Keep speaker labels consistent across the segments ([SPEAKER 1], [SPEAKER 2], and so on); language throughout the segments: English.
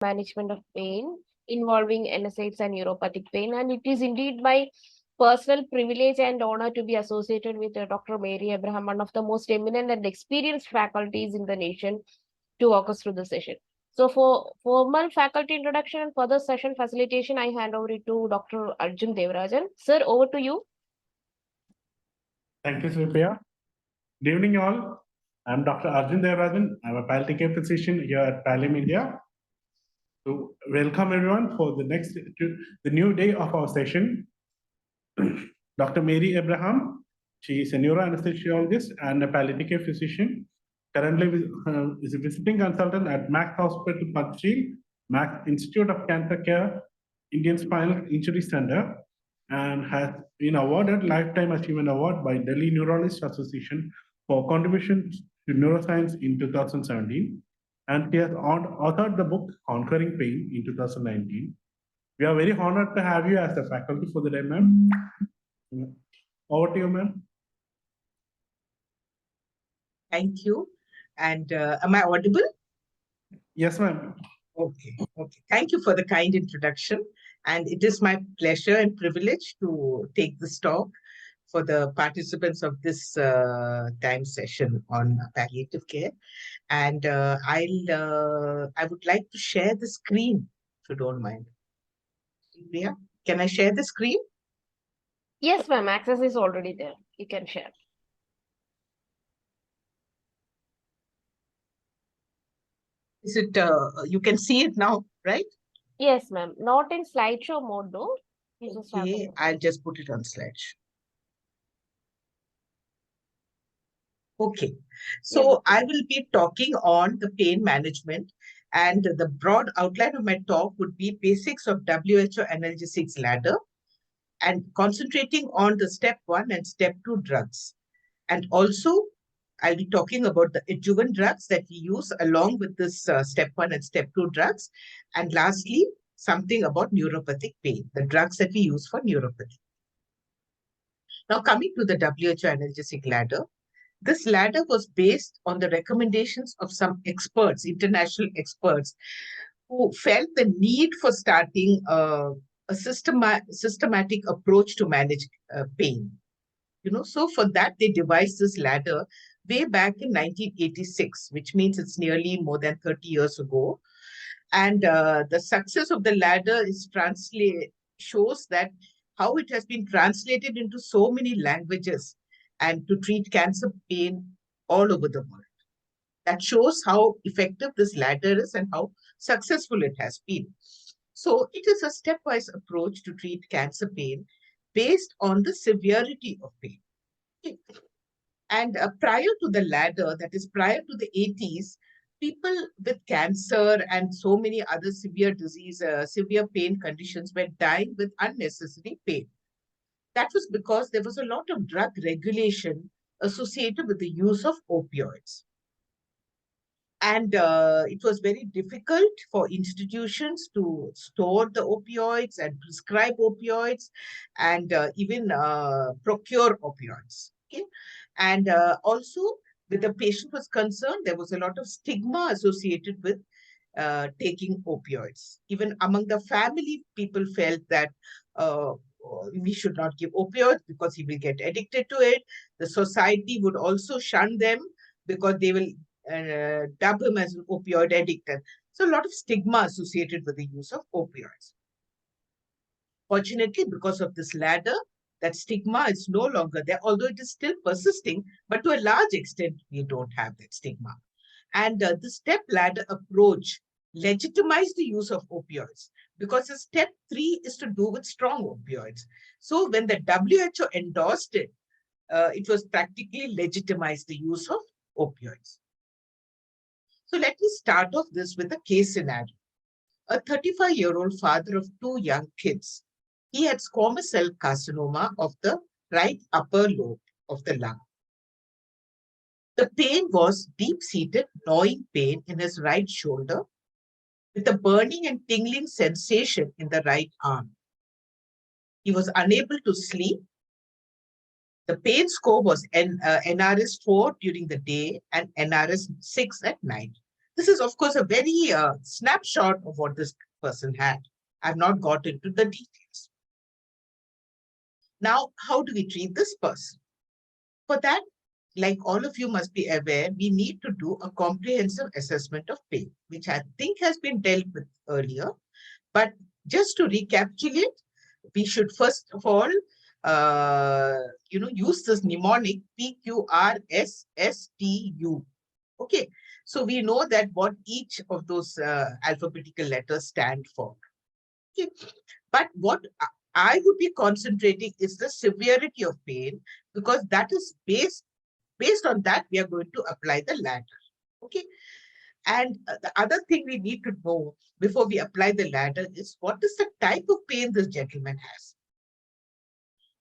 [SPEAKER 1] management of pain involving NSAIDs and neuropathic pain. And it is indeed my personal privilege and honor to be associated with Dr. Mary Abraham, one of the most eminent and experienced faculties in the nation, to walk us through the session. So for formal faculty introduction and further session facilitation, I hand over it to Dr. Arjun Devarajan. Sir, over to you.
[SPEAKER 2] Thank you, Supriya. Good evening, all. I'm Dr. Arjun Devarajan. I'm a palliative care physician here at Pallium India. So welcome everyone for the new day of our session. Dr. Mary Abraham, she is a neuroanesthesiologist and a palliative care physician. Currently is a visiting consultant at Max Hospital, Panchil, Max Institute of Cancer Care, Indian Spinal Injury Center, and has been awarded Lifetime Achievement Award by Delhi Neurologist Association for contributions to neuroscience in 2017. And he has authored the book Conquering Pain in 2019. We are very honored to have you as a faculty for the day, ma'am. Over to you, ma'am.
[SPEAKER 3] Thank you. And am I audible?
[SPEAKER 2] Yes, ma'am.
[SPEAKER 3] Okay. Thank you for the kind introduction. And it is my pleasure and privilege to take this talk for the participants of this time session on palliative care. And I would like to share the screen, if you don't mind. Priya, can I share the screen?
[SPEAKER 1] Yes, ma'am. Access is already there. You can share.
[SPEAKER 3] Is it, you can see it now, right?
[SPEAKER 1] Yes, ma'am. Not in slideshow mode though.
[SPEAKER 3] Okay, I'll just put it on slideshow. Okay, so I will be talking on the pain management, and the broad outline of my talk would be basics of WHO analgesics ladder and concentrating on the step 1 and step 2 drugs. And also, I'll be talking about the adjuvant drugs that we use along with this step 1 and step 2 drugs. And lastly, something about neuropathic pain, the drugs that we use for neuropathy. Now, coming to the WHO analgesic ladder, this ladder was based on the recommendations of some experts, international experts, who felt the need for starting a systematic approach to manage pain. So for that, they devised this ladder way back in 1986, which means it's nearly more than 30 years ago. And the success of the ladder shows that how it has been translated into so many languages and to treat cancer pain all over the world. That shows how effective this ladder is and how successful it has been. So it is a stepwise approach to treat cancer pain based on the severity of pain. Okay. And prior to the ladder, that is prior to the 80s, people with cancer and so many other severe pain conditions were dying with unnecessary pain. That was because there was a lot of drug regulation associated with the use of opioids. And it was very difficult for institutions to store the opioids and prescribe opioids and even procure opioids. Okay? And also, when the patient was concerned, there was a lot of stigma associated with taking opioids. Even among the family, people felt that we should not give opioids because he will get addicted to it. The society would also shun them because they will dub him as an opioid addicted. So a lot of stigma associated with the use of opioids. Fortunately, because of this ladder, that stigma is no longer there, although it is still persisting, but to a large extent, we don't have that stigma. And the step ladder approach legitimized the use of opioids because the step 3 is to do with strong opioids. So when the WHO endorsed it, it was practically legitimized the use of opioids. So let me start off this with a case scenario. A 35-year-old father of 2 young kids. He had squamous cell carcinoma of the right upper lobe of the lung. The pain was deep-seated gnawing pain in his right shoulder with a burning and tingling sensation in the right arm. He was unable to sleep. The pain score was NRS 4 during the day and NRS 6 at night. This is, of course, a very snapshot of what this person had. I've not got into the details. Now, how do we treat this person? For that, like all of you must be aware, we need to do a comprehensive assessment of pain, which I think has been dealt with earlier. But just to recapitulate, we should first of all, use this mnemonic PQRSSTU. Okay, so we know that what each of those alphabetical letters stand for. Okay, but what I would be concentrating is the severity of pain, because that is based on that we are going to apply the ladder. Okay, and the other thing we need to know before we apply the ladder is what is the type of pain this gentleman has.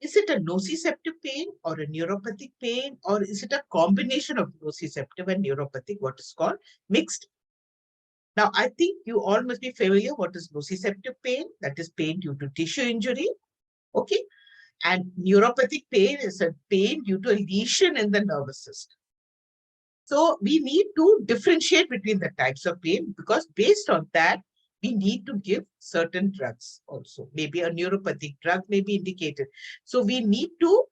[SPEAKER 3] Is it a nociceptive pain or a neuropathic pain, or is it a combination of nociceptive and neuropathic, what is called mixed? Now, I think you all must be familiar what is nociceptive pain, that is pain due to tissue injury. Okay, and neuropathic pain is a pain due to a lesion in the nervous system. So we need to differentiate between the types of pain, because based on that, we need to give certain drugs also. Maybe a neuropathic drug may be indicated. So we need to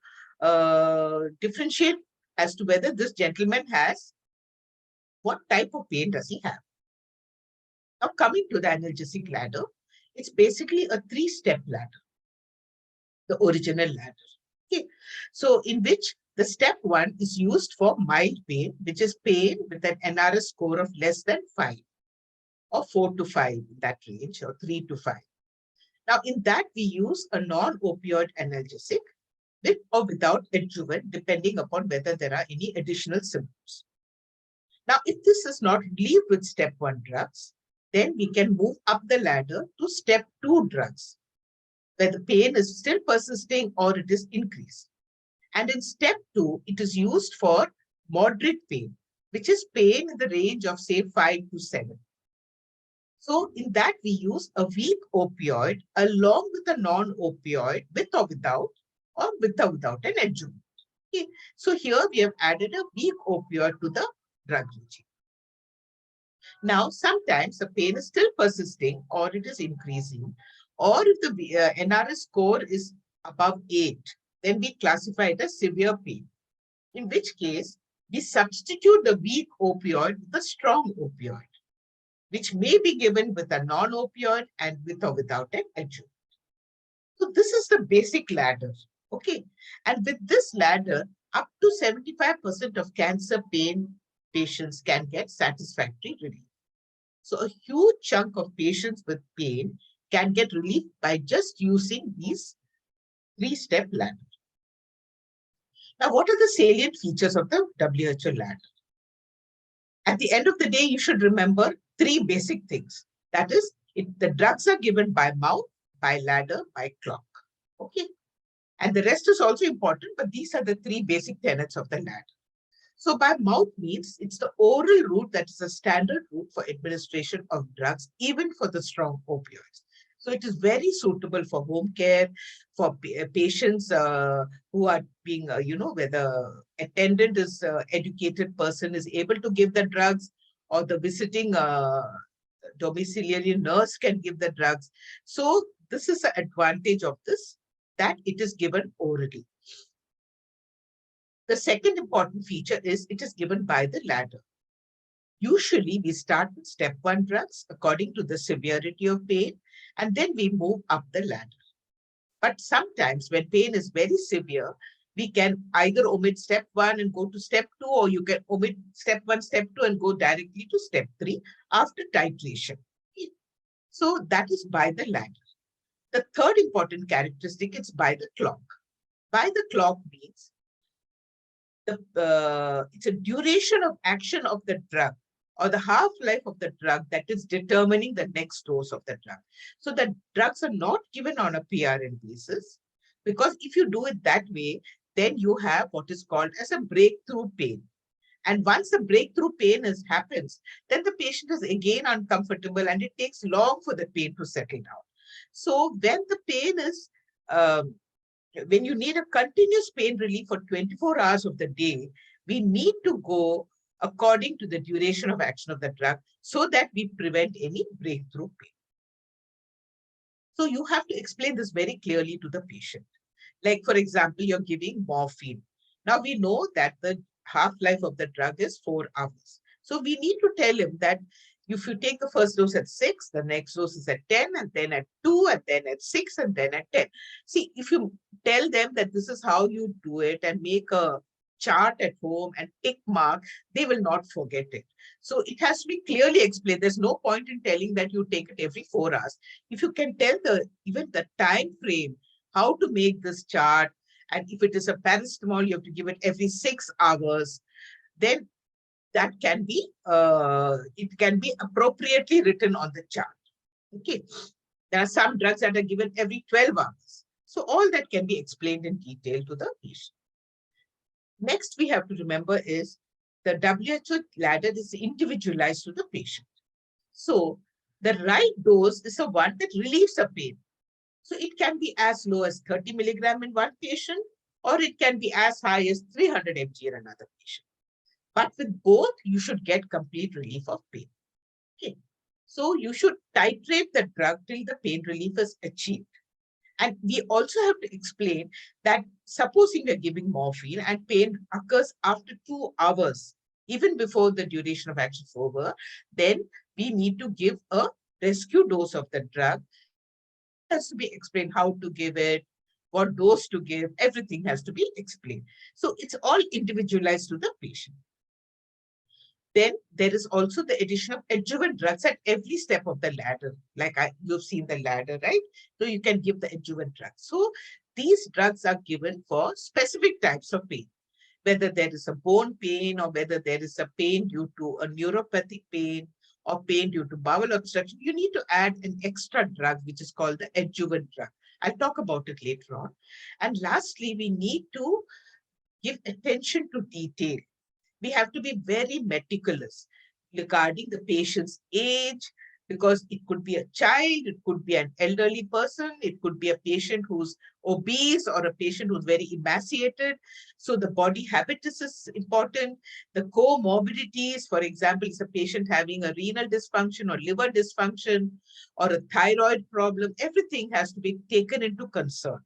[SPEAKER 3] differentiate as to whether this gentleman has, what type of pain does he have. Now, coming to the analgesic ladder, it's basically a 3-step ladder, the original ladder. Okay, so in which the step 1 is used for mild pain, which is pain with an NRS score of less than 5, or 4 to 5 in that range, or 3 to 5. Now, in that, we use a non-opioid analgesic with or without adjuvant, depending upon whether there are any additional symptoms. Now, if this is not relieved with step 1 drugs, then we can move up the ladder to step 2 drugs, where the pain is still persisting or it is increased. And in step 2, it is used for moderate pain, which is pain in the range of, say, 5 to 7. So in that, we use a weak opioid along with a non-opioid, with or without an adjuvant. Okay. So here we have added a weak opioid to the drug regime. Now, sometimes the pain is still persisting or it is increasing, or if the NRS score is above 8, then we classify it as severe pain, in which case we substitute the weak opioid with the strong opioid, which may be given with a non-opioid and with or without an adjuvant. So this is the basic ladder. Okay, and with this ladder, up to 75% of cancer pain patients can get satisfactory relief. So a huge chunk of patients with pain can get relief by just using these 3-step ladder. Now, what are the salient features of the WHO ladder? At the end of the day, you should remember 3 basic things. That is, the drugs are given by mouth, by ladder, by clock. Okay. And the rest is also important, but these are the 3 basic tenets of the ladder. So by mouth means it's the oral route that is a standard route for administration of drugs, even for the strong opioids. So it is very suitable for home care, for patients who are being, where the attendant is educated person is able to give the drugs, or the visiting domiciliary nurse can give the drugs. So this is the advantage of this, that it is given orally. The second important feature is it is given by the ladder. Usually, we start with step 1 drugs according to the severity of pain, and then we move up the ladder. But sometimes when pain is very severe, we can either omit step 1 and go to step 2, or you can omit step 1, step 2 and go directly to step 3 after titration. So that is by the ladder. The third important characteristic is by the clock. By the clock means it's a duration of action of the drug, or the half-life of the drug, that is determining the next dose of the drug. So the drugs are not given on a PRN basis, because if you do it that way, then you have what is called as a breakthrough pain. And once the breakthrough pain happens, then the patient is again uncomfortable and it takes long for the pain to settle down. So when the pain is, when you need a continuous pain relief for 24 hours of the day, we need to go according to the duration of action of the drug so that we prevent any breakthrough pain. So you have to explain this very clearly to the patient. Like, for example, you're giving morphine. Now we know that the half-life of the drug is 4 hours. So we need to tell him that if you take the first dose at 6, the next dose is at 10, and then at 2, and then at 6, and then at 10. See, if you tell them that this is how you do it and make a chart at home and tick mark, they will not forget it. So it has to be clearly explained. There's no point in telling that you take it every 4 hours. If you can tell even the time frame, how to make this chart, and if it is a paracetamol, you have to give it every 6 hours, then that can be, it can be appropriately written on the chart. Okay. There are some drugs that are given every 12 hours. So all that can be explained in detail to the patient. Next, we have to remember is the WHO ladder is individualized to the patient. So the right dose is the one that relieves the pain. So it can be as low as 30 milligram in one patient, or it can be as high as 300 mg in another patient. But with both, you should get complete relief of pain. Okay. So you should titrate the drug till the pain relief is achieved. And we also have to explain that supposing we're giving morphine and pain occurs after 2 hours, even before the duration of action is over, then we need to give a rescue dose of the drug. All has to be explained, how to give it, what dose to give, everything has to be explained. So it's all individualized to the patient. Then there is also the addition of adjuvant drugs at every step of the ladder. Like you've seen the ladder, right? So you can give the adjuvant drugs. So these drugs are given for specific types of pain, whether there is a bone pain or whether there is a pain due to a neuropathic pain or pain due to bowel obstruction. You need to add an extra drug, which is called the adjuvant drug. I'll talk about it later on. And lastly, we need to give attention to detail. We have to be very meticulous regarding the patient's age, because it could be a child, it could be an elderly person, it could be a patient who's obese or a patient who's very emaciated. So the body habitus is important. The comorbidities, for example, is a patient having a renal dysfunction or liver dysfunction or a thyroid problem. Everything has to be taken into concern.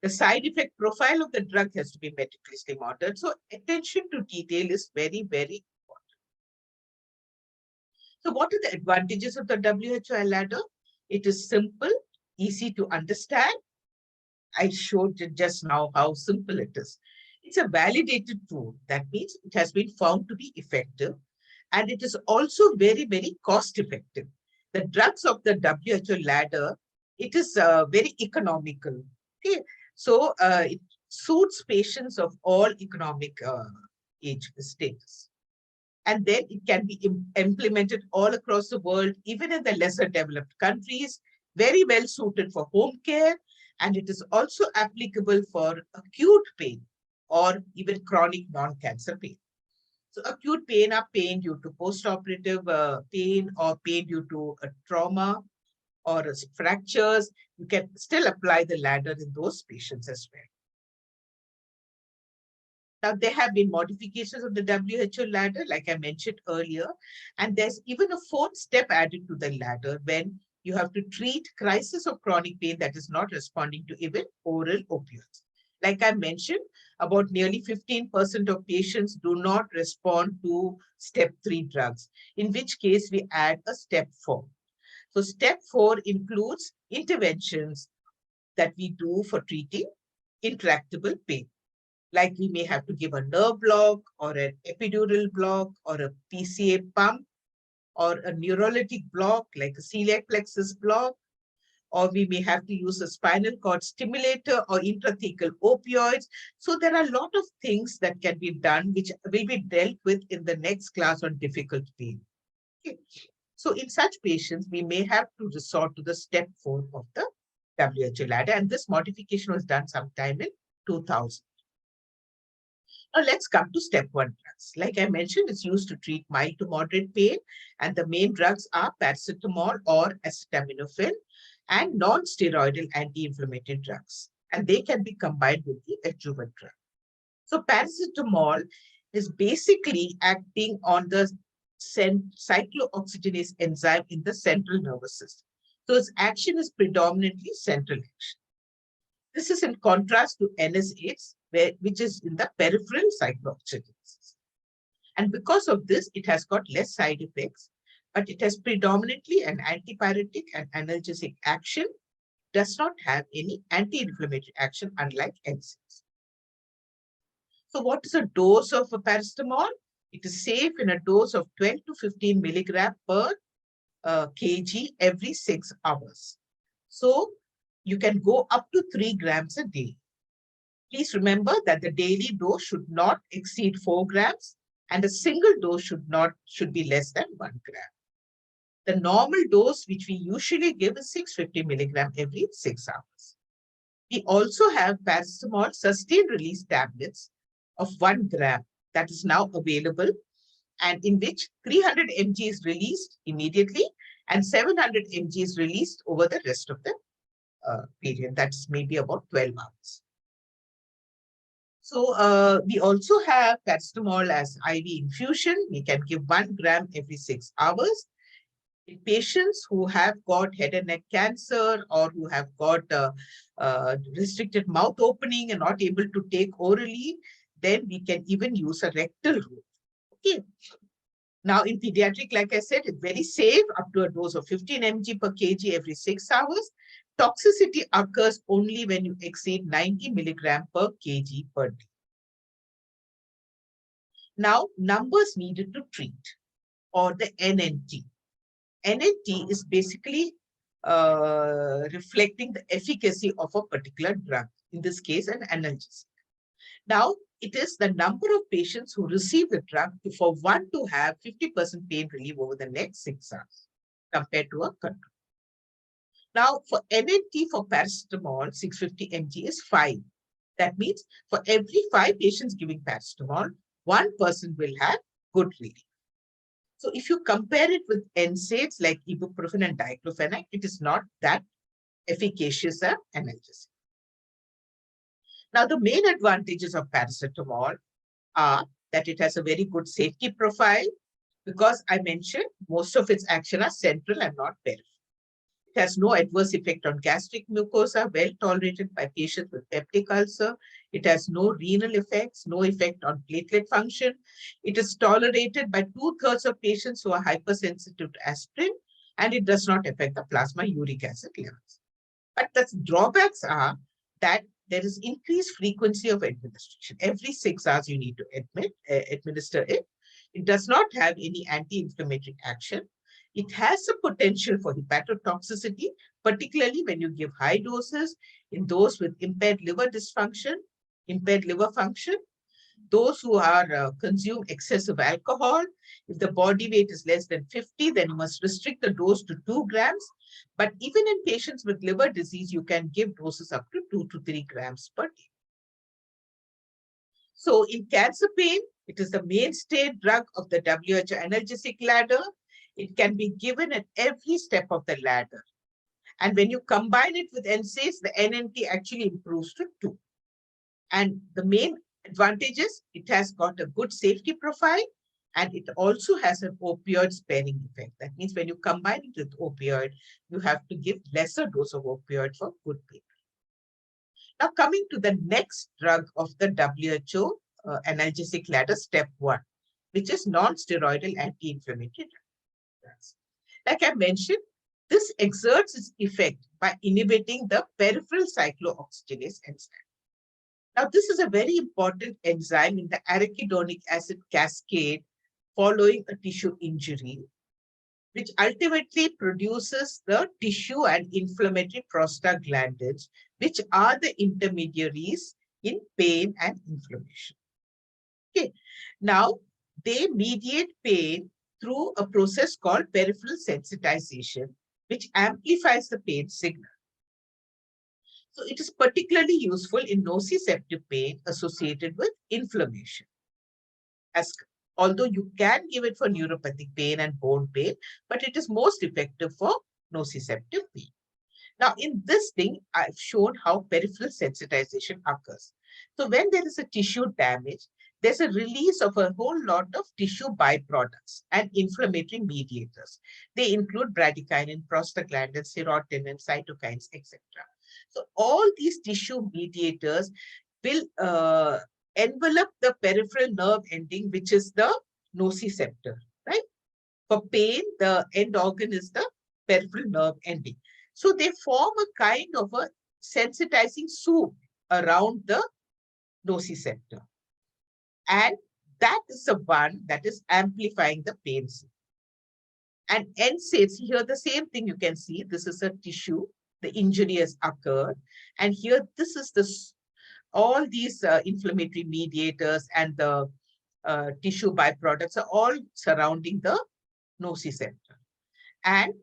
[SPEAKER 3] The side effect profile of the drug has to be meticulously monitored. So attention to detail is very, very important. So what are the advantages of the WHO ladder? It is simple, easy to understand. I showed you just now how simple it is. It's a validated tool. That means it has been found to be effective. And it is also very, very cost effective. The drugs of the WHO ladder, it is very economical. Okay. So it suits patients of all economic age status. And then it can be implemented all across the world, even in the lesser developed countries, very well suited for home care. And it is also applicable for acute pain or even chronic non-cancer pain. So acute pain are pain due to post-operative pain or pain due to a trauma or fractures. You can still apply the ladder in those patients as well. Now, there have been modifications of the WHO ladder, like I mentioned earlier, and there's even a fourth step added to the ladder when you have to treat crisis of chronic pain that is not responding to even oral opioids. Like I mentioned, about nearly 15% of patients do not respond to step 3 drugs, in which case we add a step 4. So step 4 includes interventions that we do for treating intractable pain. Like we may have to give a nerve block or an epidural block or a PCA pump or a neurolytic block like a celiac plexus block, or we may have to use a spinal cord stimulator or intrathecal opioids. So there are a lot of things that can be done, which will be dealt with in the next class on difficult pain. Okay. So in such patients, we may have to resort to the step 4 of the WHO ladder, and this modification was done sometime in 2000. Now let's come to step 1 drugs. Like I mentioned, it's used to treat mild to moderate pain, and the main drugs are paracetamol or acetaminophen and non-steroidal anti-inflammatory drugs, and they can be combined with the adjuvant drug. So paracetamol is basically acting on the cyclooxygenase enzyme in the central nervous system. So its action is predominantly central action. This is in contrast to NSAIDs, which is in the peripheral cyclooxygenase. And because of this, it has got less side effects, but it has predominantly an antipyretic and analgesic action, does not have any anti-inflammatory action, unlike NSAIDs. So what is a dose of a paracetamol? It is safe in a dose of 12 to 15 milligram per kg every 6 hours. So you can go up to 3 grams a day. Please remember that the daily dose should not exceed 4 grams and a single dose should be less than 1 gram. The normal dose which we usually give is 650 milligram every 6 hours. We also have paracetamol sustained release tablets of 1 gram that is now available, and in which 300 mg is released immediately and 700 mg is released over the rest of the period. That's maybe about 12 hours. So we also have paracetamol as IV infusion. We can give 1 gram every 6 hours. In patients who have got head and neck cancer or who have got restricted mouth opening and not able to take orally, then we can even use a rectal route. Okay. Now in pediatric, like I said, it's very safe up to a dose of 15 mg per kg every 6 hours. Toxicity occurs only when you exceed 90 milligram per kg per day. Now, numbers needed to treat, or the NNT. NNT is basically reflecting the efficacy of a particular drug, in this case, an analgesic. Now, it is the number of patients who receive the drug for one to have 50% pain relief over the next 6 hours compared to a control. Now, for NNT for paracetamol, 650 mg is 5. That means for every 5 patients giving paracetamol, 1 person will have good relief. So if you compare it with NSAIDs like ibuprofen and diclofenac, it is not that efficacious an analgesic. Now, the main advantages of paracetamol are that it has a very good safety profile, because I mentioned most of its action are central and not peripheral. It has no adverse effect on gastric mucosa, well tolerated by patients with peptic ulcer. It has no renal effects, no effect on platelet function. It is tolerated by 2/3 of patients who are hypersensitive to aspirin, and it does not affect the plasma uric acid levels. But the drawbacks are that there is increased frequency of administration. Every 6 hours you need to administer it. It does not have any anti-inflammatory action. It has a potential for hepatotoxicity, particularly when you give high doses in those with impaired liver dysfunction, impaired liver function, those who are consume excessive alcohol. If the body weight is less than 50, then you must restrict the dose to 2 grams. But even in patients with liver disease, you can give doses up to 2 to 3 grams per day. So in cancer pain, it is the mainstay drug of the WHO analgesic ladder. It can be given at every step of the ladder. And when you combine it with NSAIDs, the NNT actually improves to 2. And the main advantage is it has got a good safety profile, and it also has an opioid sparing effect. That means when you combine it with opioid, you have to give lesser dose of opioid for good pain. Now coming to the next drug of the WHO analgesic ladder, step 1, which is non-steroidal anti-inflammatory drugs. Like I mentioned, this exerts its effect by inhibiting the peripheral cyclooxygenase enzyme. Now, this is a very important enzyme in the arachidonic acid cascade following a tissue injury, which ultimately produces the tissue and inflammatory prostaglandins, which are the intermediaries in pain and inflammation. Okay. Now, they mediate pain through a process called peripheral sensitization, which amplifies the pain signal. So it is particularly useful in nociceptive pain associated with inflammation. Although you can give it for neuropathic pain and bone pain, but it is most effective for nociceptive pain. Now, in this thing, I've shown how peripheral sensitization occurs. So when there is a tissue damage, there's a release of a whole lot of tissue byproducts and inflammatory mediators. They include bradykinin, prostaglandins, serotonin, cytokines, etc. So all these tissue mediators will envelop the peripheral nerve ending, which is the nociceptor, right? For pain, the end organ is the peripheral nerve ending. So they form a kind of a sensitizing soup around the nociceptor. And that is the one that is amplifying the pain signal. And NSAIDs, here the same thing you can see. This is a tissue, the injury has occurred. And here, this is all these inflammatory mediators and the tissue byproducts are all surrounding the nociceptor. And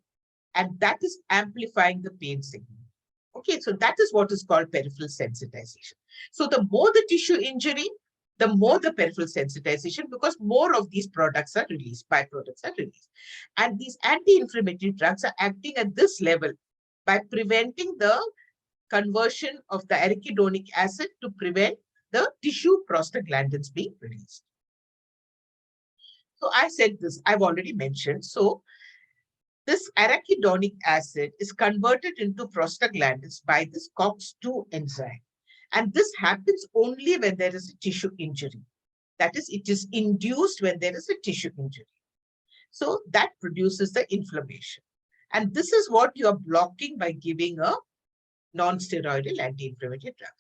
[SPEAKER 3] that is amplifying the pain signal. Okay, so that is what is called peripheral sensitization. So the more the tissue injury, the more the peripheral sensitization, because more of these products are released, byproducts are released. And these anti-inflammatory drugs are acting at this level by preventing the conversion of the arachidonic acid to prevent the tissue prostaglandins being released. So I said this, I've already mentioned. So this arachidonic acid is converted into prostaglandins by this COX-2 enzyme. And this happens only when there is a tissue injury. That is, it is induced when there is a tissue injury. So that produces the inflammation. And this is what you are blocking by giving a non-steroidal anti-inflammatory drug.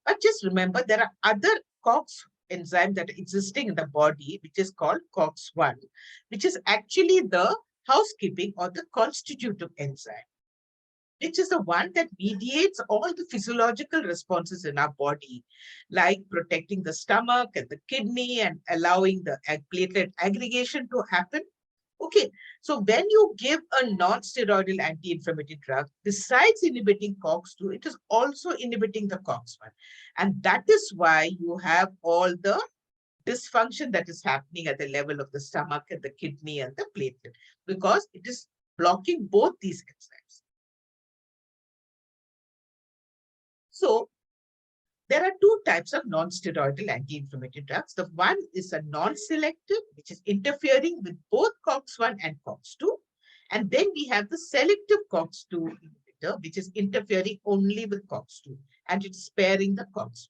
[SPEAKER 3] But just remember, there are other COX enzymes that are existing in the body, which is called COX-1, which is actually the housekeeping or the constitutive enzyme, which is the one that mediates all the physiological responses in our body, like protecting the stomach and the kidney and allowing the platelet aggregation to happen. Okay, so when you give a non-steroidal anti-inflammatory drug, besides inhibiting COX-2, it is also inhibiting the COX-1. And that is why you have all the dysfunction that is happening at the level of the stomach and the kidney and the platelet, because it is blocking both these enzymes. So there are two types of non-steroidal anti-inflammatory drugs. The one is a non-selective, which is interfering with both COX-1 and COX-2. And then we have the selective COX-2 inhibitor, which is interfering only with COX-2, and it's sparing the COX-1.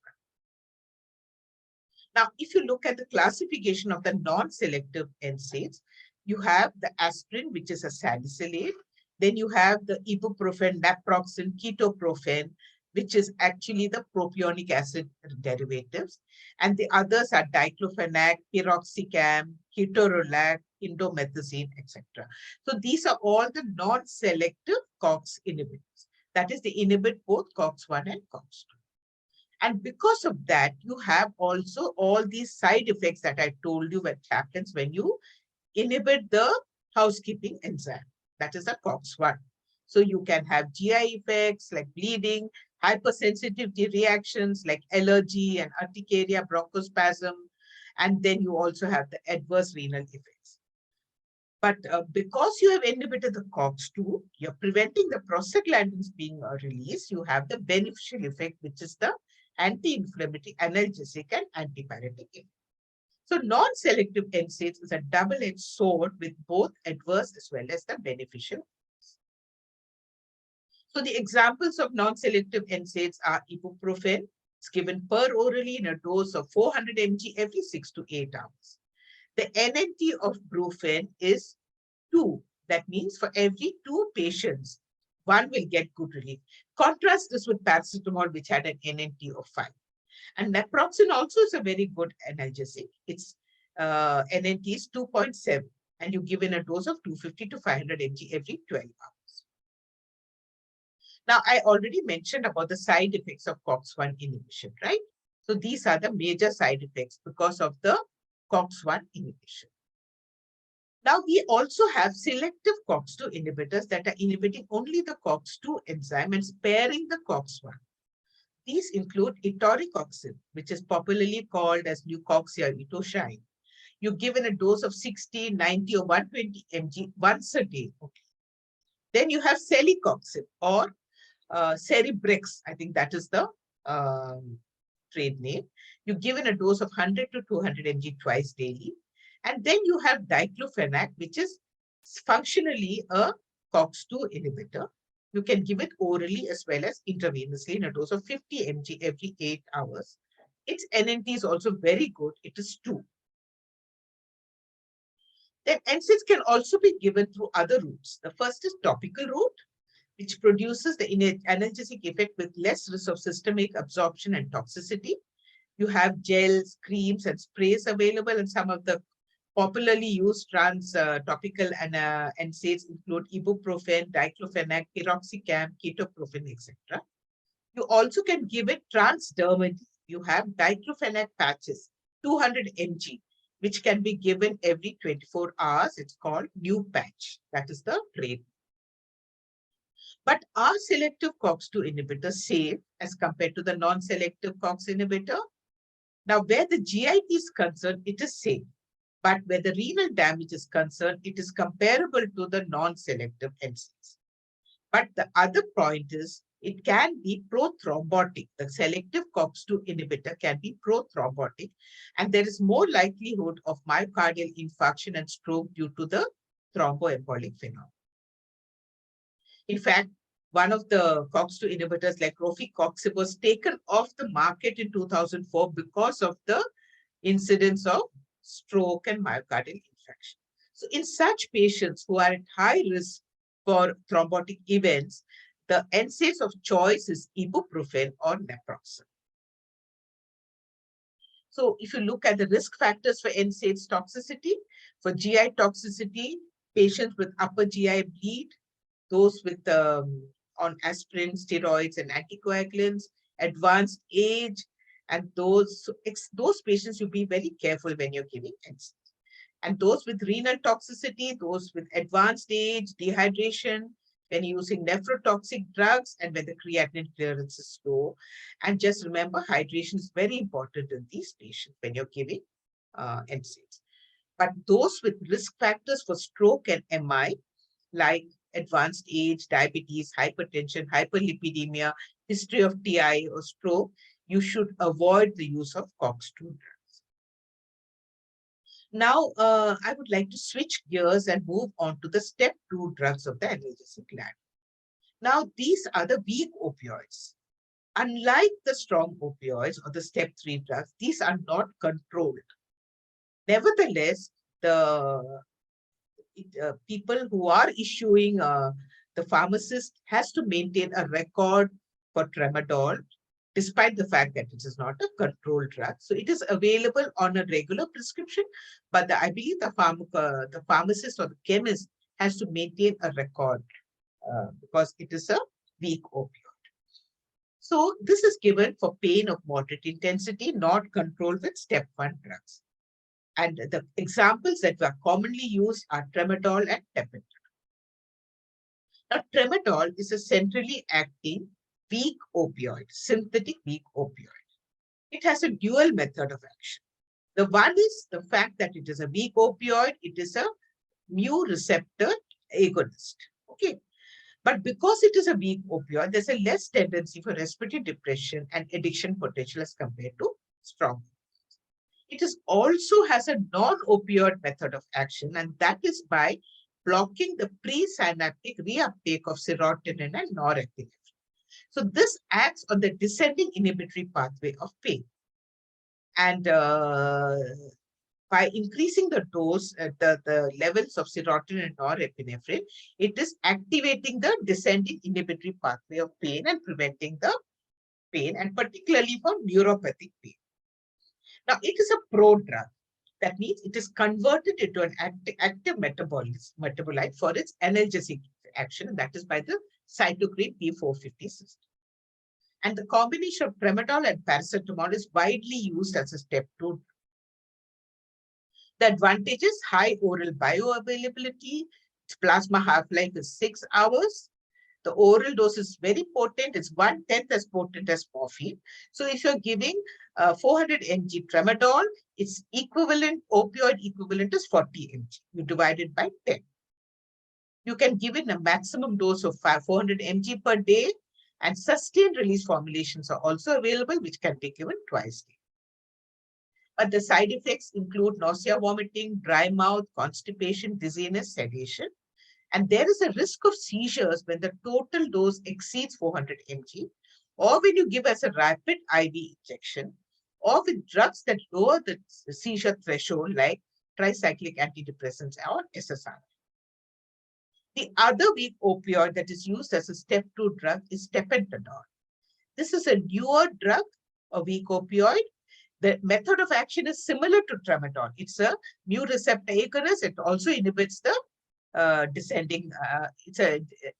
[SPEAKER 3] Now, if you look at the classification of the non-selective NSAIDs, you have the aspirin, which is a salicylate. Then you have the ibuprofen, naproxen, ketoprofen, which is actually the propionic acid derivatives. And the others are diclofenac, piroxicam, ketorolac, indomethacin, etc. So these are all the non-selective COX inhibitors. That is, they inhibit both COX-1 and COX-2. And because of that, you have also all these side effects that I told you what happens when you inhibit the housekeeping enzyme. That is a COX-1. So you can have GI effects like bleeding, hypersensitivity reactions like allergy and urticaria, bronchospasm, and then you also have the adverse renal effects. But because you have inhibited the COX-2, you're preventing the prostaglandins being released. You have the beneficial effect, which is the anti-inflammatory, analgesic, and antipyretic effect. So non-selective NSAIDs is a double-edged sword with both adverse as well as the beneficial. So the examples of non-selective NSAIDs are ibuprofen. It's given per orally in a dose of 400 mg every 6 to 8 hours. The NNT of Brufen is 2. That means for every 2 patients, 1 will get good relief. Contrast this with paracetamol, which had an NNT of 5. And naproxen also is a very good analgesic. Its NNT is 2.7, and you give in a dose of 250 to 500 mg every 12 hours. Now, I already mentioned about the side effects of COX-1 inhibition, right? So these are the major side effects because of the COX-1 inhibition. Now, we also have selective COX-2 inhibitors that are inhibiting only the COX-2 enzyme and sparing the COX-1. These include etoricoxib, which is popularly called as leucoxia etoshine. You give in a dose of 60, 90, or 120 mg once a day. Okay. Then you have celecoxib or Cerebrex. I think that is the trade name. You give in a dose of 100 to 200 mg twice daily. And then you have diclofenac, which is functionally a COX-2 inhibitor. You can give it orally as well as intravenously in a dose of 50 mg every 8 hours. Its NNT is also very good. It is 2. Then NSAIDs can also be given through other routes. The first is topical route, which produces the analgesic effect with less risk of systemic absorption and toxicity. You have gels, creams, and sprays available, and some of the popularly used topical NSAIDs include ibuprofen, diclofenac, piroxicam, ketoprofen, etc. You also can give it transdermally. You have diclofenac patches, 200 mg, which can be given every 24 hours. It's called new patch. That is the trade. But are selective COX-2 inhibitors safe as compared to the non-selective COX inhibitor? Now, where the GIT is concerned, it is safe. But where the renal damage is concerned, it is comparable to the non-selective NSAIDs. But the other point is, it can be prothrombotic. The selective COX-2 inhibitor can be prothrombotic, and there is more likelihood of myocardial infarction and stroke due to the thromboembolic phenomenon. In fact, one of the COX-2 inhibitors like rofecoxib was taken off the market in 2004 because of the incidence of stroke and myocardial infarction. So in such patients who are at high risk for thrombotic events, the NSAIDs of choice is ibuprofen or naproxen. So if you look at the risk factors for NSAIDs toxicity, for GI toxicity, patients with upper GI bleed, those with on aspirin, steroids, and anticoagulants, advanced age, and those patients you be very careful when you're giving NSAIDs. And those with renal toxicity, those with advanced age, dehydration, when using nephrotoxic drugs, and when the creatinine clearance is low. And just remember, hydration is very important in these patients when you're giving NSAIDs. But those with risk factors for stroke and MI, like advanced age, diabetes, hypertension, hyperlipidemia, history of TI or stroke, you should avoid the use of COX-2 drugs. Now, I would like to switch gears and move on to the step 2 drugs of the analgesic ladder. Now, these are the weak opioids. Unlike the strong opioids or the step 3 drugs, these are not controlled. Nevertheless, the people who are issuing, the pharmacist has to maintain a record for tramadol, despite the fact that it is not a controlled drug. So it is available on a regular prescription, but I believe the pharmacist or the chemist has to maintain a record because it is a weak opioid. So this is given for pain of moderate intensity, not controlled with step 1 drugs. And the examples that were commonly used are tramadol and tapentadol. Now, tramadol is a centrally acting weak opioid, synthetic weak opioid. It has a dual method of action. The one is the fact that it is a weak opioid, it is a mu receptor agonist. Okay. But because it is a weak opioid, there's a less tendency for respiratory depression and addiction potential as compared to strong. It is also has a non-opioid method of action, and that is by blocking the presynaptic reuptake of serotonin and norepinephrine. So this acts on the descending inhibitory pathway of pain. And by increasing the dose, the levels of serotonin and norepinephrine, it is activating the descending inhibitory pathway of pain and preventing the pain, and particularly for neuropathic pain. Now, it is a prodrug. That means it is converted into an active metabolite for its analgesic action, and that is by the cytochrome P450 system. And the combination of tramadol and paracetamol is widely used as a step 2. The advantage is high oral bioavailability. Its plasma half-life is 6 hours. The oral dose is very potent. It's 1/10 as potent as morphine. So if you're giving 400 mg tramadol, its equivalent, opioid equivalent is 40 mg. You divide it by 10. You can give it a maximum dose of 400 mg per day. And sustained release formulations are also available, which can be given twice daily. But the side effects include nausea, vomiting, dry mouth, constipation, dizziness, sedation. And there is a risk of seizures when the total dose exceeds 400 mg, or when you give as a rapid IV injection, or with drugs that lower the seizure threshold like tricyclic antidepressants or SSRI. The other weak opioid that is used as a step 2 drug is tapentadol. This is a newer drug, a weak opioid. The method of action is similar to tramadol. It's a mu receptor agonist. It also inhibits the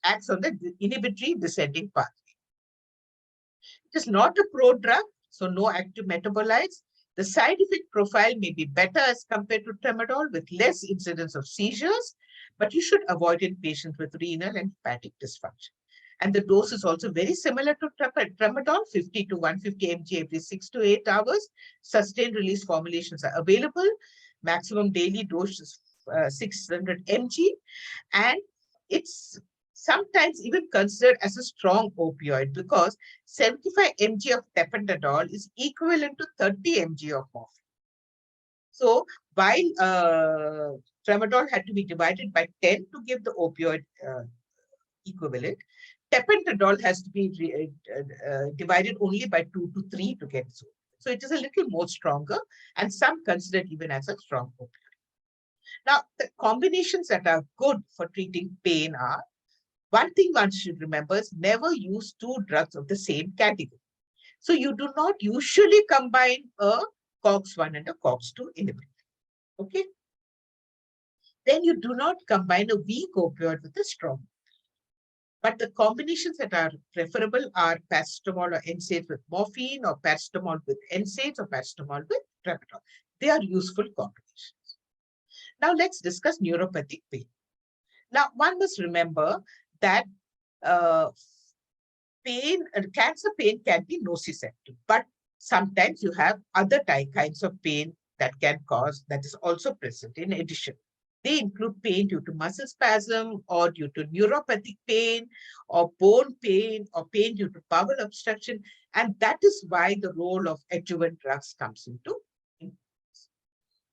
[SPEAKER 3] acts on the inhibitory descending pathway. It is not a prodrug, so no active metabolites. The side effect profile may be better as compared to tramadol with less incidence of seizures, but you should avoid in patients with renal and hepatic dysfunction. And the dose is also very similar to tramadol, 50 to 150 mg every 6 to 8 hours. Sustained release formulations are available. Maximum daily dose is 600 mg. And it's sometimes even considered as a strong opioid because 75 mg of tapentadol is equivalent to 30 mg of morphine. So while tramadol had to be divided by 10 to give the opioid equivalent, tapentadol has to be divided only by 2 to 3 to get so. So it is a little more stronger, and some consider it even as a strong opioid. Now, the combinations that are good for treating pain are, one thing one should remember is never use 2 drugs of the same category. So you do not usually combine a COX-1 and a COX-2 inhibitor. Okay? Then you do not combine a weak opioid with a strong. But the combinations that are preferable are paracetamol or NSAIDs with morphine, or paracetamol with NSAIDs, or paracetamol with tramadol. They are useful combinations. Now let's discuss neuropathic pain. Now one must remember that cancer pain can be nociceptive, but sometimes you have other kinds of pain that is also present in addition. They include pain due to muscle spasm, or due to neuropathic pain, or bone pain, or pain due to bowel obstruction. And that is why the role of adjuvant drugs comes into importance.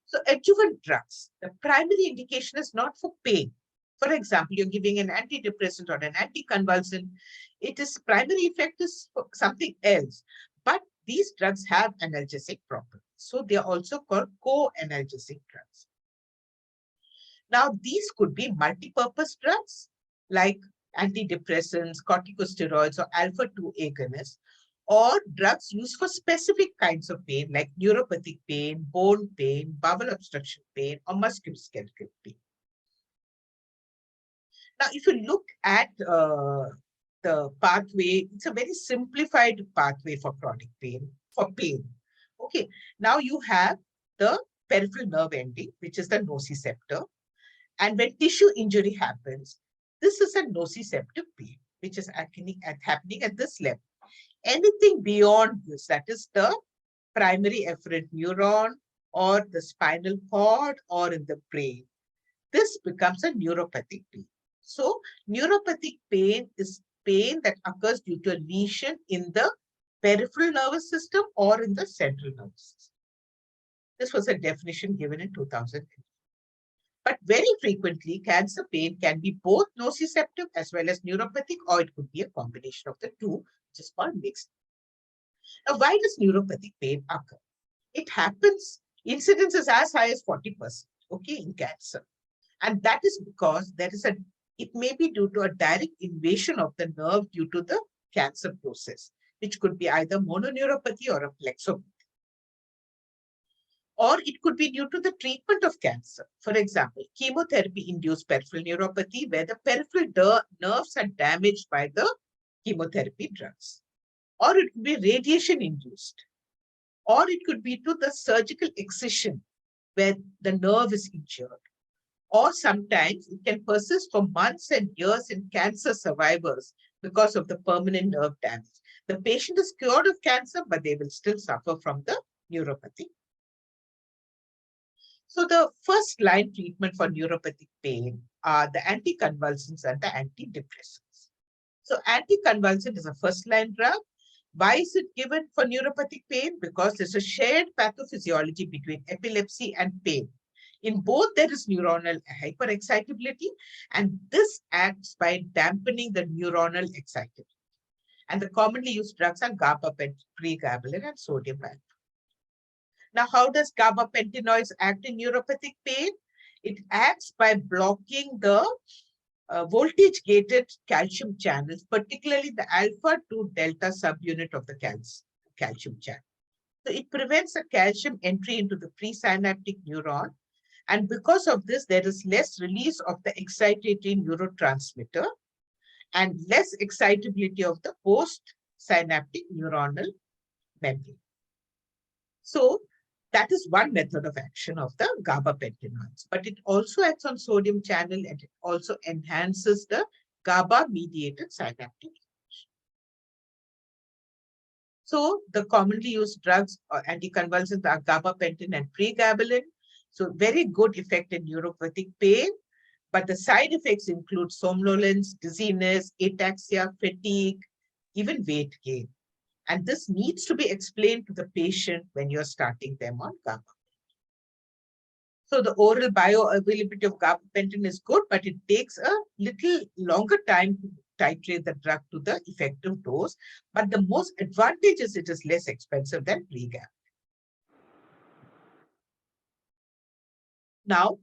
[SPEAKER 3] So adjuvant drugs, the primary indication is not for pain. For example, you're giving an antidepressant or an anticonvulsant. Its primary effect is for something else. But these drugs have analgesic properties. So they are also called co-analgesic drugs. Now, these could be multi-purpose drugs like antidepressants, corticosteroids, or alpha-2 agonists, or drugs used for specific kinds of pain like neuropathic pain, bone pain, bowel obstruction pain, or musculoskeletal pain. Now, if you look at the pathway, it's a very simplified pathway for chronic pain, for pain. Okay, now you have the peripheral nerve ending, which is the nociceptor. And when tissue injury happens, this is a nociceptive pain, which is happening at this level. Anything beyond this, that is the primary efferent neuron, or the spinal cord, or in the brain, this becomes a neuropathic pain. So neuropathic pain is pain that occurs due to a lesion in the peripheral nervous system or in the central nervous system. This was a definition given in 2008. But very frequently, cancer pain can be both nociceptive as well as neuropathic, or it could be a combination of the two, which is called mixed. Now, why does neuropathic pain occur? It happens, incidence is as high as 40%, okay, in cancer. And that is because it may be due to a direct invasion of the nerve due to the cancer process, which could be either mononeuropathy or a plexopathy. Or it could be due to the treatment of cancer. For example, chemotherapy-induced peripheral neuropathy, where the peripheral nerves are damaged by the chemotherapy drugs. Or it could be radiation-induced. Or it could be to the surgical excision, where the nerve is injured. Or sometimes it can persist for months and years in cancer survivors because of the permanent nerve damage. The patient is cured of cancer, but they will still suffer from the neuropathy. So the first line treatment for neuropathic pain are the anticonvulsants and the antidepressants. So anticonvulsant is a first-line drug. Why is it given for neuropathic pain? Because there's a shared pathophysiology between epilepsy and pain. In both, there is neuronal hyperexcitability, and this acts by dampening the neuronal excitability. And the commonly used drugs are gabapentin, pregabalin, and sodium valproate. Now, how does gabapentinoids act in neuropathic pain? It acts by blocking the voltage-gated calcium channels, particularly the alpha to delta subunit of the calcium channel. So it prevents a calcium entry into the presynaptic neuron. And because of this, there is less release of the excitatory neurotransmitter and less excitability of the post-synaptic neuronal membrane. So that is one method of action of the gabapentinoids, but it also acts on sodium channel and it also enhances the GABA-mediated synaptic. So the commonly used drugs or anticonvulsants are gabapentin and pregabalin. So very good effect in neuropathic pain, but the side effects include somnolence, dizziness, ataxia, fatigue, even weight gain. And this needs to be explained to the patient when you're starting them on gabapentin. So the oral bioavailability of gabapentin is good, but it takes a little longer time to titrate the drug to the effective dose. But the most advantage is it is less expensive than pregabalin. Now,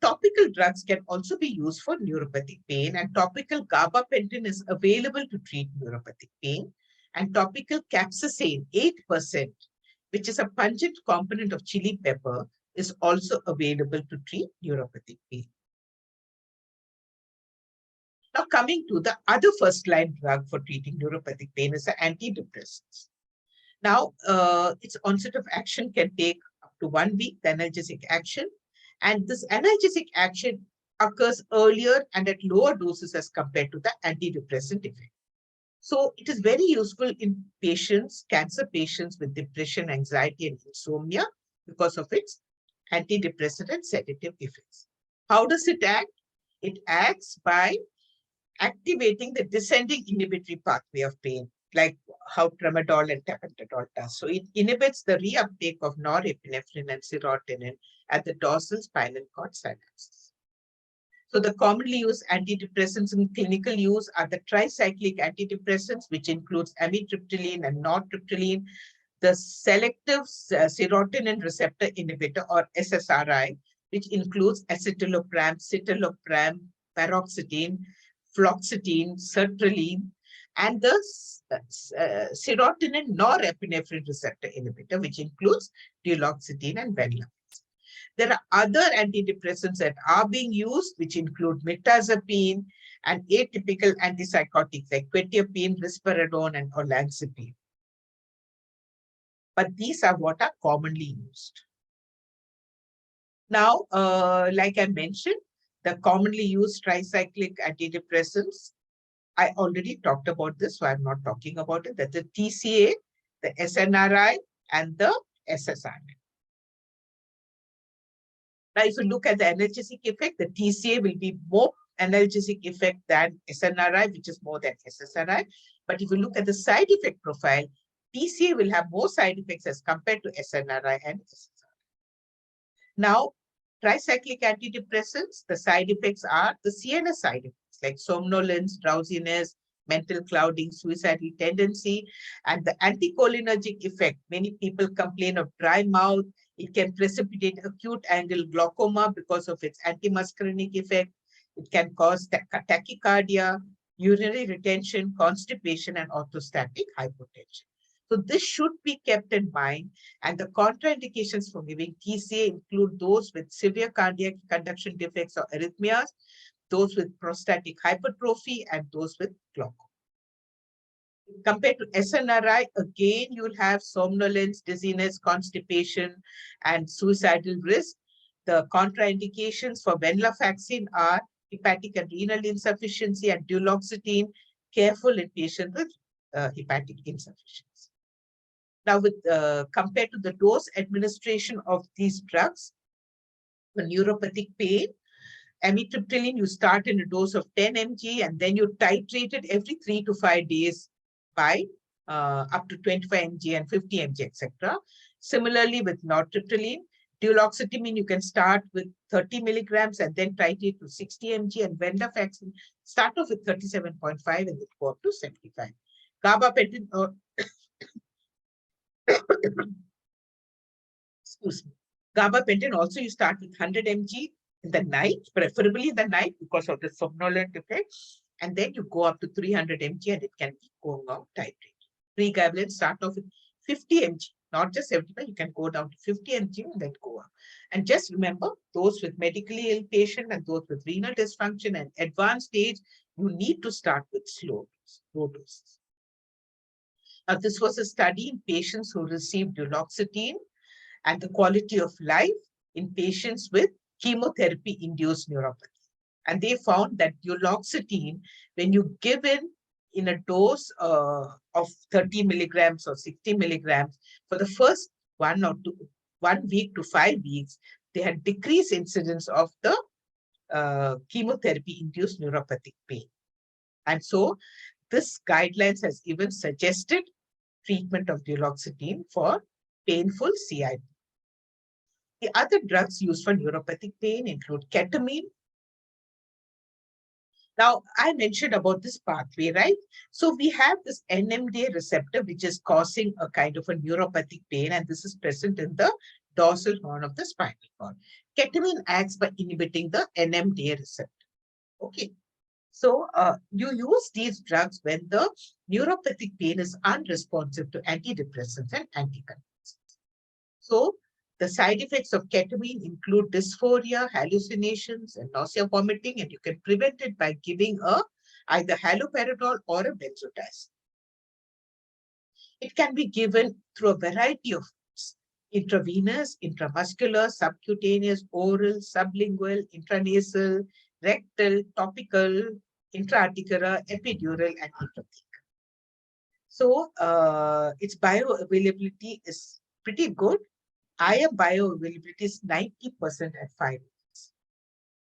[SPEAKER 3] topical drugs can also be used for neuropathic pain, and topical gabapentin is available to treat neuropathic pain. And topical capsaicin, 8%, which is a pungent component of chili pepper, is also available to treat neuropathic pain. Now, coming to the other first-line drug for treating neuropathic pain is the antidepressants. Now, its onset of action can take up to 1 week, the analgesic action. And this analgesic action occurs earlier and at lower doses as compared to the antidepressant effect. So it is very useful in patients, cancer patients with depression, anxiety, and insomnia because of its antidepressant and sedative effects. How does it act? It acts by activating the descending inhibitory pathway of pain, like how tramadol and tapentadol does. So it inhibits the reuptake of norepinephrine and serotonin at the dorsal spinal cord synapses. So the commonly used antidepressants in clinical use are the tricyclic antidepressants, which includes amitriptyline and nortriptyline, the selective serotonin receptor inhibitor or SSRI, which includes escitalopram, citalopram, paroxetine, fluoxetine, sertraline, and the serotonin norepinephrine receptor inhibitor, which includes duloxetine and venlafaxine. There are other antidepressants that are being used, which include mirtazapine and atypical antipsychotics like quetiapine, risperidone, and olanzapine. But these are what are commonly used. Now, like I mentioned, the commonly used tricyclic antidepressants, I already talked about this, so I'm not talking about it. That's the TCA, the SNRI, and the SSRI. Now, if you look at the analgesic effect, the TCA will be more analgesic effect than SNRI, which is more than SSRI. But if you look at the side effect profile, TCA will have more side effects as compared to SNRI and SSRI. Now, tricyclic antidepressants, the side effects are the CNS side effects like somnolence, drowsiness, mental clouding, suicidal tendency, and the anticholinergic effect. Many people complain of dry mouth. It can precipitate acute angle glaucoma because of its antimuscarinic effect. It can cause tachycardia, urinary retention, constipation, and orthostatic hypotension. So this should be kept in mind. And the contraindications for giving TCA include those with severe cardiac conduction defects or arrhythmias, those with prostatic hypertrophy, and those with glaucoma. Compared to SNRI, again, you'll have somnolence, dizziness, constipation, and suicidal risk. The contraindications for venlafaxine are hepatic and renal insufficiency and duloxetine, careful in patients with hepatic insufficiency. Now, compared to the dose administration of these drugs for neuropathic pain, Amitriptyline, you start in a dose of 10 mg and then you titrate it every 3 to 5 days by up to 25 mg and 50 mg, etc. Similarly, with nortriptyline, duloxetine, you can start with 30 milligrams and then titrate to 60 mg, and venlafaxine, start off with 37.5 and then go up to 75. Gabapentin, excuse me. Gabapentin also you start with 100 mg in the night, preferably in the night because of the somnolent effect, and then you go up to 300 mg and it can keep going on titrate. Pregabalin start off with 50 mg, not just 75, you can go down to 50 mg and then go up. And just remember, those with medically ill patient and those with renal dysfunction and advanced stage, you need to start with low doses. Now, this was a study in patients who received duloxetine and the quality of life in patients with chemotherapy-induced neuropathy. And they found that duloxetine, when you give in a dose of 30 milligrams or 60 milligrams, for the first 1 week to 5 weeks, they had decreased incidence of the chemotherapy-induced neuropathic pain. And so this guidelines has even suggested treatment of duloxetine for painful CIP. The other drugs used for neuropathic pain include ketamine. Now, I mentioned about this pathway, right? So we have this NMDA receptor, which is causing a kind of a neuropathic pain, and this is present in the dorsal horn of the spinal cord. Ketamine acts by inhibiting the NMDA receptor. Okay. So you use these drugs when the neuropathic pain is unresponsive to antidepressants and anticonvulsants. So the side effects of ketamine include dysphoria, hallucinations, and nausea, vomiting, and you can prevent it by giving either haloperidol or a benzodiazepine. It can be given through a variety of routes: intravenous, intramuscular, subcutaneous, oral, sublingual, intranasal, rectal, topical, intraarticular, epidural, and intrathecal. So its bioavailability is pretty good. IM bioavailability is 90% at 5 weeks.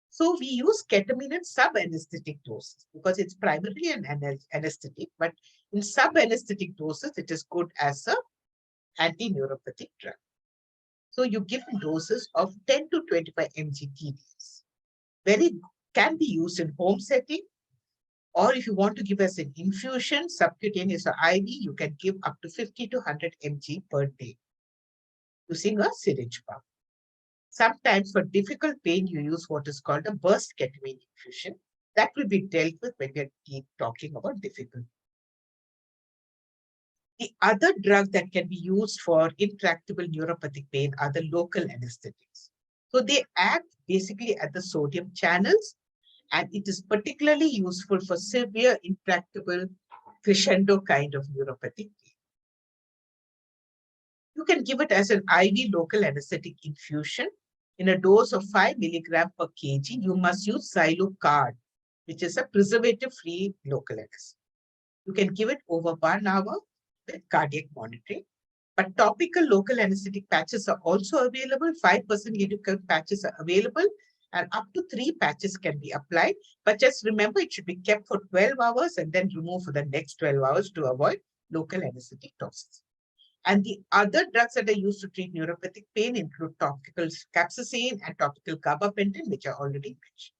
[SPEAKER 3] So we use ketamine in sub-anesthetic doses because it's primarily an anesthetic, but in sub-anesthetic doses, it is good as an anti-neuropathic drug. So you give doses of 10 to 25 mg TDS. Can be used in home setting, or if you want to give as an infusion, subcutaneous or IV, you can give up to 50 to 100 mg per day using a syringe pump. Sometimes for difficult pain, you use what is called a burst ketamine infusion. That will be dealt with when we are talking about difficult. The other drug that can be used for intractable neuropathic pain are the local anesthetics. So they act basically at the sodium channels, and it is particularly useful for severe intractable crescendo kind of neuropathic pain. You can give it as an IV local anesthetic infusion in a dose of 5 milligram per kg. You must use Xylocard, which is a preservative-free local anesthetic. You can give it over 1 hour with cardiac monitoring. But topical local anesthetic patches are also available. 5% lidocaine patches are available, and up to 3 patches can be applied. But just remember, it should be kept for 12 hours and then removed for the next 12 hours to avoid local anesthetic toxicity. And the other drugs that are used to treat neuropathic pain include topical capsaicin and topical gabapentin, which are already mentioned.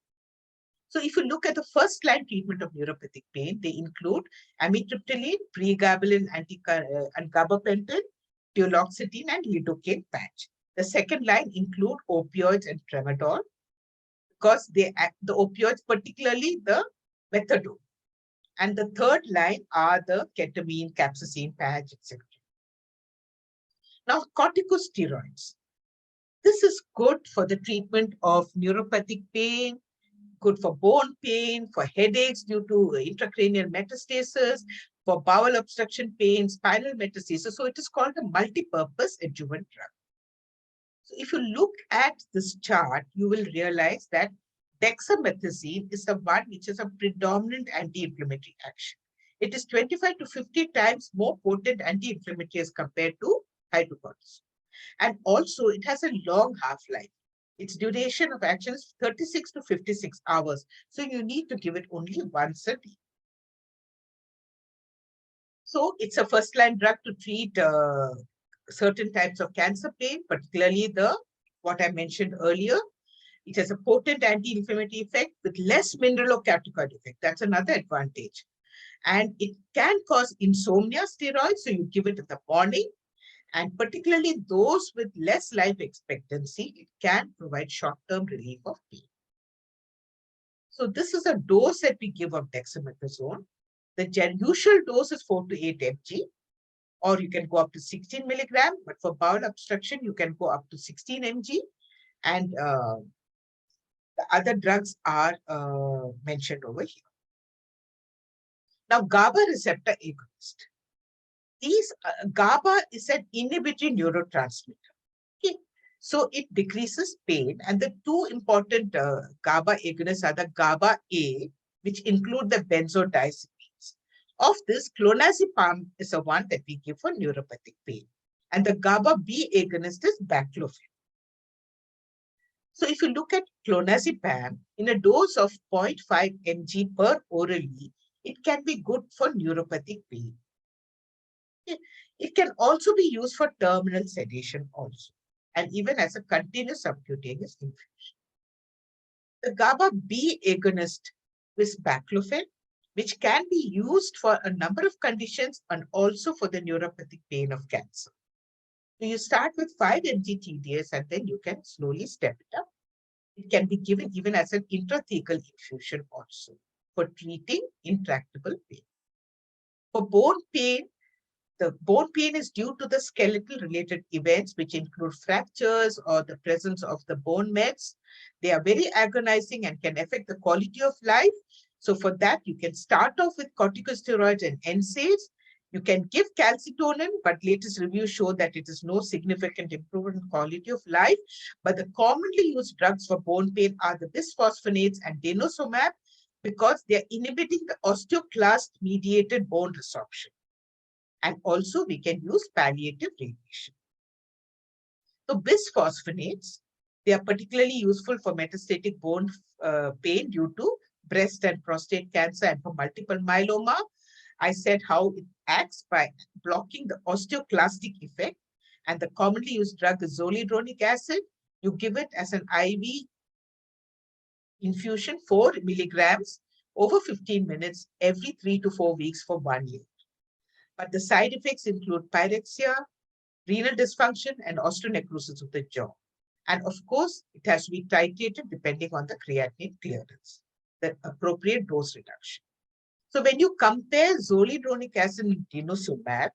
[SPEAKER 3] So if you look at the first line treatment of neuropathic pain, they include amitriptyline, pregabalin, and gabapentin, duloxetine, and lidocaine patch. The second line include opioids and tramadol, because the opioids, particularly the methadone. And the third line are the ketamine, capsaicin patch, etc. Now, corticosteroids. This is good for the treatment of neuropathic pain, good for bone pain, for headaches due to intracranial metastasis, for bowel obstruction pain, spinal metastasis. So it is called a multi-purpose adjuvant drug. So if you look at this chart, you will realize that dexamethasone is the one which is a predominant anti-inflammatory action. It is 25 to 50 times more potent anti-inflammatory as compared to hydrocortisone. And also, it has a long half-life. Its duration of action is 36 to 56 hours. So you need to give it only once a day. So it's a first-line drug to treat certain types of cancer pain, particularly what I mentioned earlier. It has a potent anti-inflammatory effect with less mineral or corticoid effect. That's another advantage. And it can cause insomnia, steroids, so you give it in the morning. And particularly those with less life expectancy, it can provide short-term relief of pain. So this is a dose that we give of dexamethasone. The usual dose is 4 to 8 mg, or you can go up to 16 milligram. But for bowel obstruction, you can go up to 16 mg. And the other drugs are mentioned over here. Now, GABA receptor agonist. GABA is an inhibitory neurotransmitter. Okay. So it decreases pain. And the two important GABA agonists are the GABA A, which include the benzodiazepines. Of this, clonazepam is the one that we give for neuropathic pain. And the GABA B agonist is baclofen. So if you look at clonazepam, in a dose of 0.5 mg per orally, it can be good for neuropathic pain. It can also be used for terminal sedation also, and even as a continuous subcutaneous infusion. The GABA B agonist is baclofen, which can be used for a number of conditions and also for the neuropathic pain of cancer. So you start with 5 mg TDS and then you can slowly step it up. It can be given even as an intrathecal infusion also for treating intractable pain. For bone pain, the bone pain is due to the skeletal related events, which include fractures or the presence of the bone mets. They are very agonizing and can affect the quality of life. So for that, you can start off with corticosteroids and NSAIDs. You can give calcitonin, but latest reviews show that it is no significant improvement in quality of life. But the commonly used drugs for bone pain are the bisphosphonates and denosumab, because they are inhibiting the osteoclast-mediated bone resorption. And also we can use palliative radiation. So bisphosphonates, they are particularly useful for metastatic bone pain due to breast and prostate cancer and for multiple myeloma. I said how it acts by blocking the osteoclastic effect. And the commonly used drug is zoledronic acid. You give it as an IV infusion, 4 milligrams over 15 minutes every 3 to 4 weeks for 1 year. But the side effects include pyrexia, renal dysfunction, and osteonecrosis of the jaw. And of course, it has to be titrated depending on the creatinine clearance, the appropriate dose reduction. So when you compare zoledronic acid and denosumab,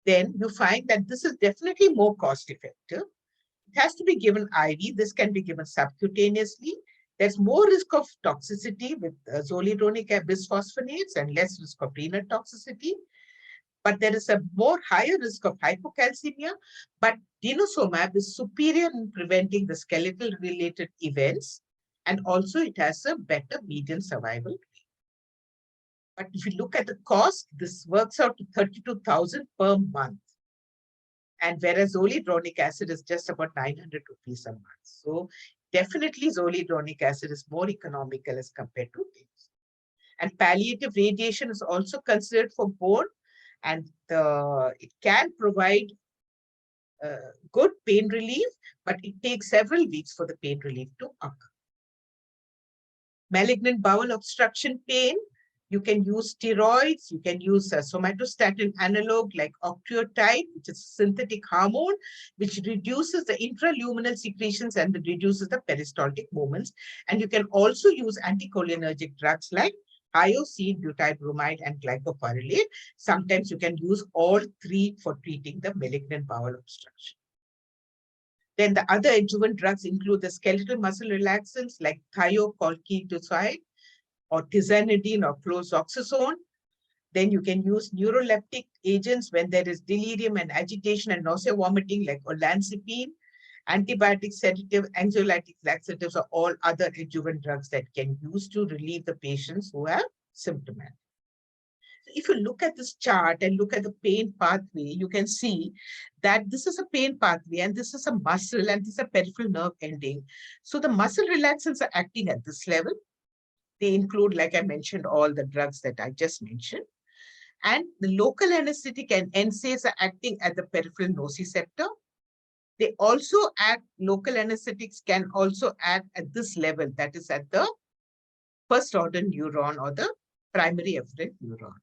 [SPEAKER 3] then you find that this is definitely more cost effective. It has to be given IV. This can be given subcutaneously. There's more risk of toxicity with zoledronic bisphosphonates and less risk of renal toxicity. But there is a more higher risk of hypocalcemia. But denosumab is superior in preventing the skeletal related events. And also it has a better median survival rate. But if you look at the cost, this works out to 32,000 per month. And whereas zoledronic acid is just about 900 rupees a month. So definitely zoledronic acid is more economical as compared to this. And palliative radiation is also considered for bone, and it can provide good pain relief, but it takes several weeks for the pain relief to occur. Malignant bowel obstruction pain, you can use steroids, you can use a somatostatin analog like octreotide, which is a synthetic hormone, which reduces the intraluminal secretions and reduces the peristaltic movements. And you can also use anticholinergic drugs like iocine, butyrate, and glycopyrrolate. Sometimes you can use all three for treating the malignant bowel obstruction. Then the other adjuvant drugs include the skeletal muscle relaxants like thiocolchicine or tizanidine or clozoxazone. Then you can use neuroleptic agents when there is delirium and agitation and nausea vomiting like olanzapine. Antibiotic sedative, anxiolytic laxatives are all other adjuvant drugs that can use to relieve the patients who have symptomatic. If you look at this chart and look at the pain pathway, you can see that this is a pain pathway and this is a muscle and this is a peripheral nerve ending. So the muscle relaxants are acting at this level. They include, like I mentioned, all the drugs that I just mentioned. And the local anesthetic and NSAIDs are acting at the peripheral nociceptor. They also act, local anesthetics can also act at this level, that is at the first order neuron or the primary efferent neuron.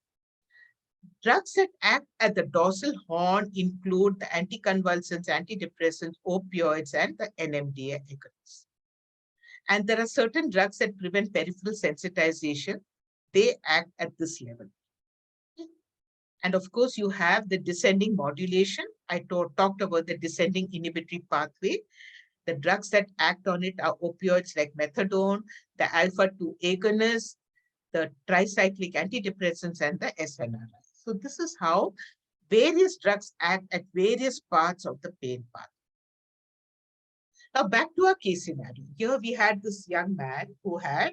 [SPEAKER 3] Drugs that act at the dorsal horn include the anticonvulsants, antidepressants, opioids, and the NMDA agonists. And there are certain drugs that prevent peripheral sensitization. They act at this level. And of course, you have the descending modulation. I talked about the descending inhibitory pathway. The drugs that act on it are opioids like methadone, the alpha-2 agonists, the tricyclic antidepressants, and the SNRI. So this is how various drugs act at various parts of the pain path. Now back to our case scenario. Here we had this young man who had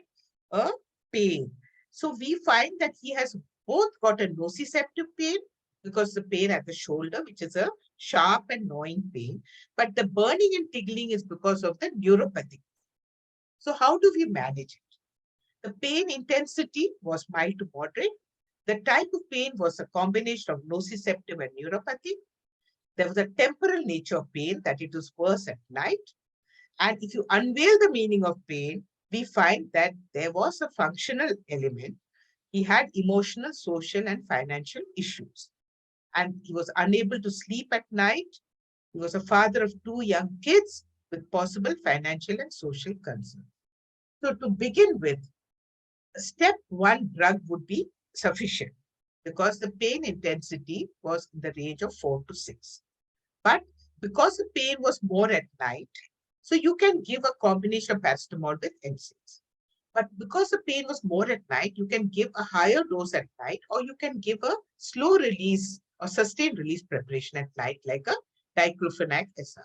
[SPEAKER 3] a pain. So we find that he has both got a nociceptive pain, because the pain at the shoulder, which is a sharp and gnawing pain, but the burning and tingling is because of the neuropathic. So how do we manage it? The pain intensity was mild to moderate. The type of pain was a combination of nociceptive and neuropathic. There was a temporal nature of pain, that it was worse at night. And if you unveil the meaning of pain, we find that there was a functional element. He had emotional, social, and financial issues. And he was unable to sleep at night. He was a father of 2 young kids with possible financial and social concerns. So to begin with, step 1 drug would be sufficient, because the pain intensity was in the range of 4 to 6. But because the pain was more at night, so you can give a combination of paracetamol with NSAIDs. But because the pain was more at night, you can give a higher dose at night, or you can give a slow release or sustained release preparation at night, like a diclofenac SR.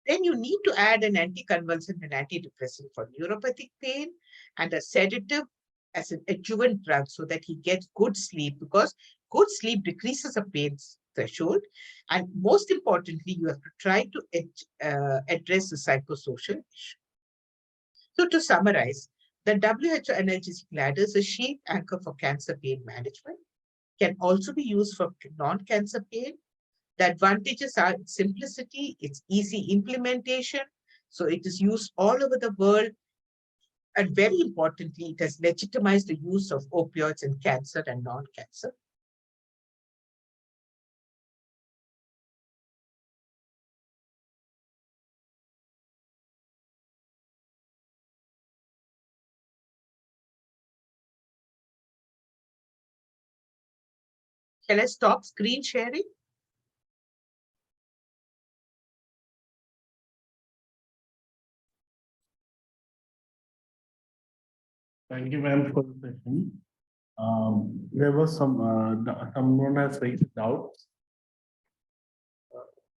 [SPEAKER 3] Then you need to add an anticonvulsant and antidepressant for neuropathic pain, and a sedative as an adjuvant drug, so that he gets good sleep, because good sleep decreases the pain threshold. And most importantly, you have to try to address the psychosocial issue. So to summarize, the WHO analgesic ladder is a sheet anchor for cancer pain management, can also be used for non-cancer pain. The advantages are its simplicity, its easy implementation. So it is used all over the world. And very importantly, it has legitimized the use of opioids in cancer and non-cancer. Shall I stop screen sharing?
[SPEAKER 2] Thank you, ma'am, for the session. There was someone has raised doubts.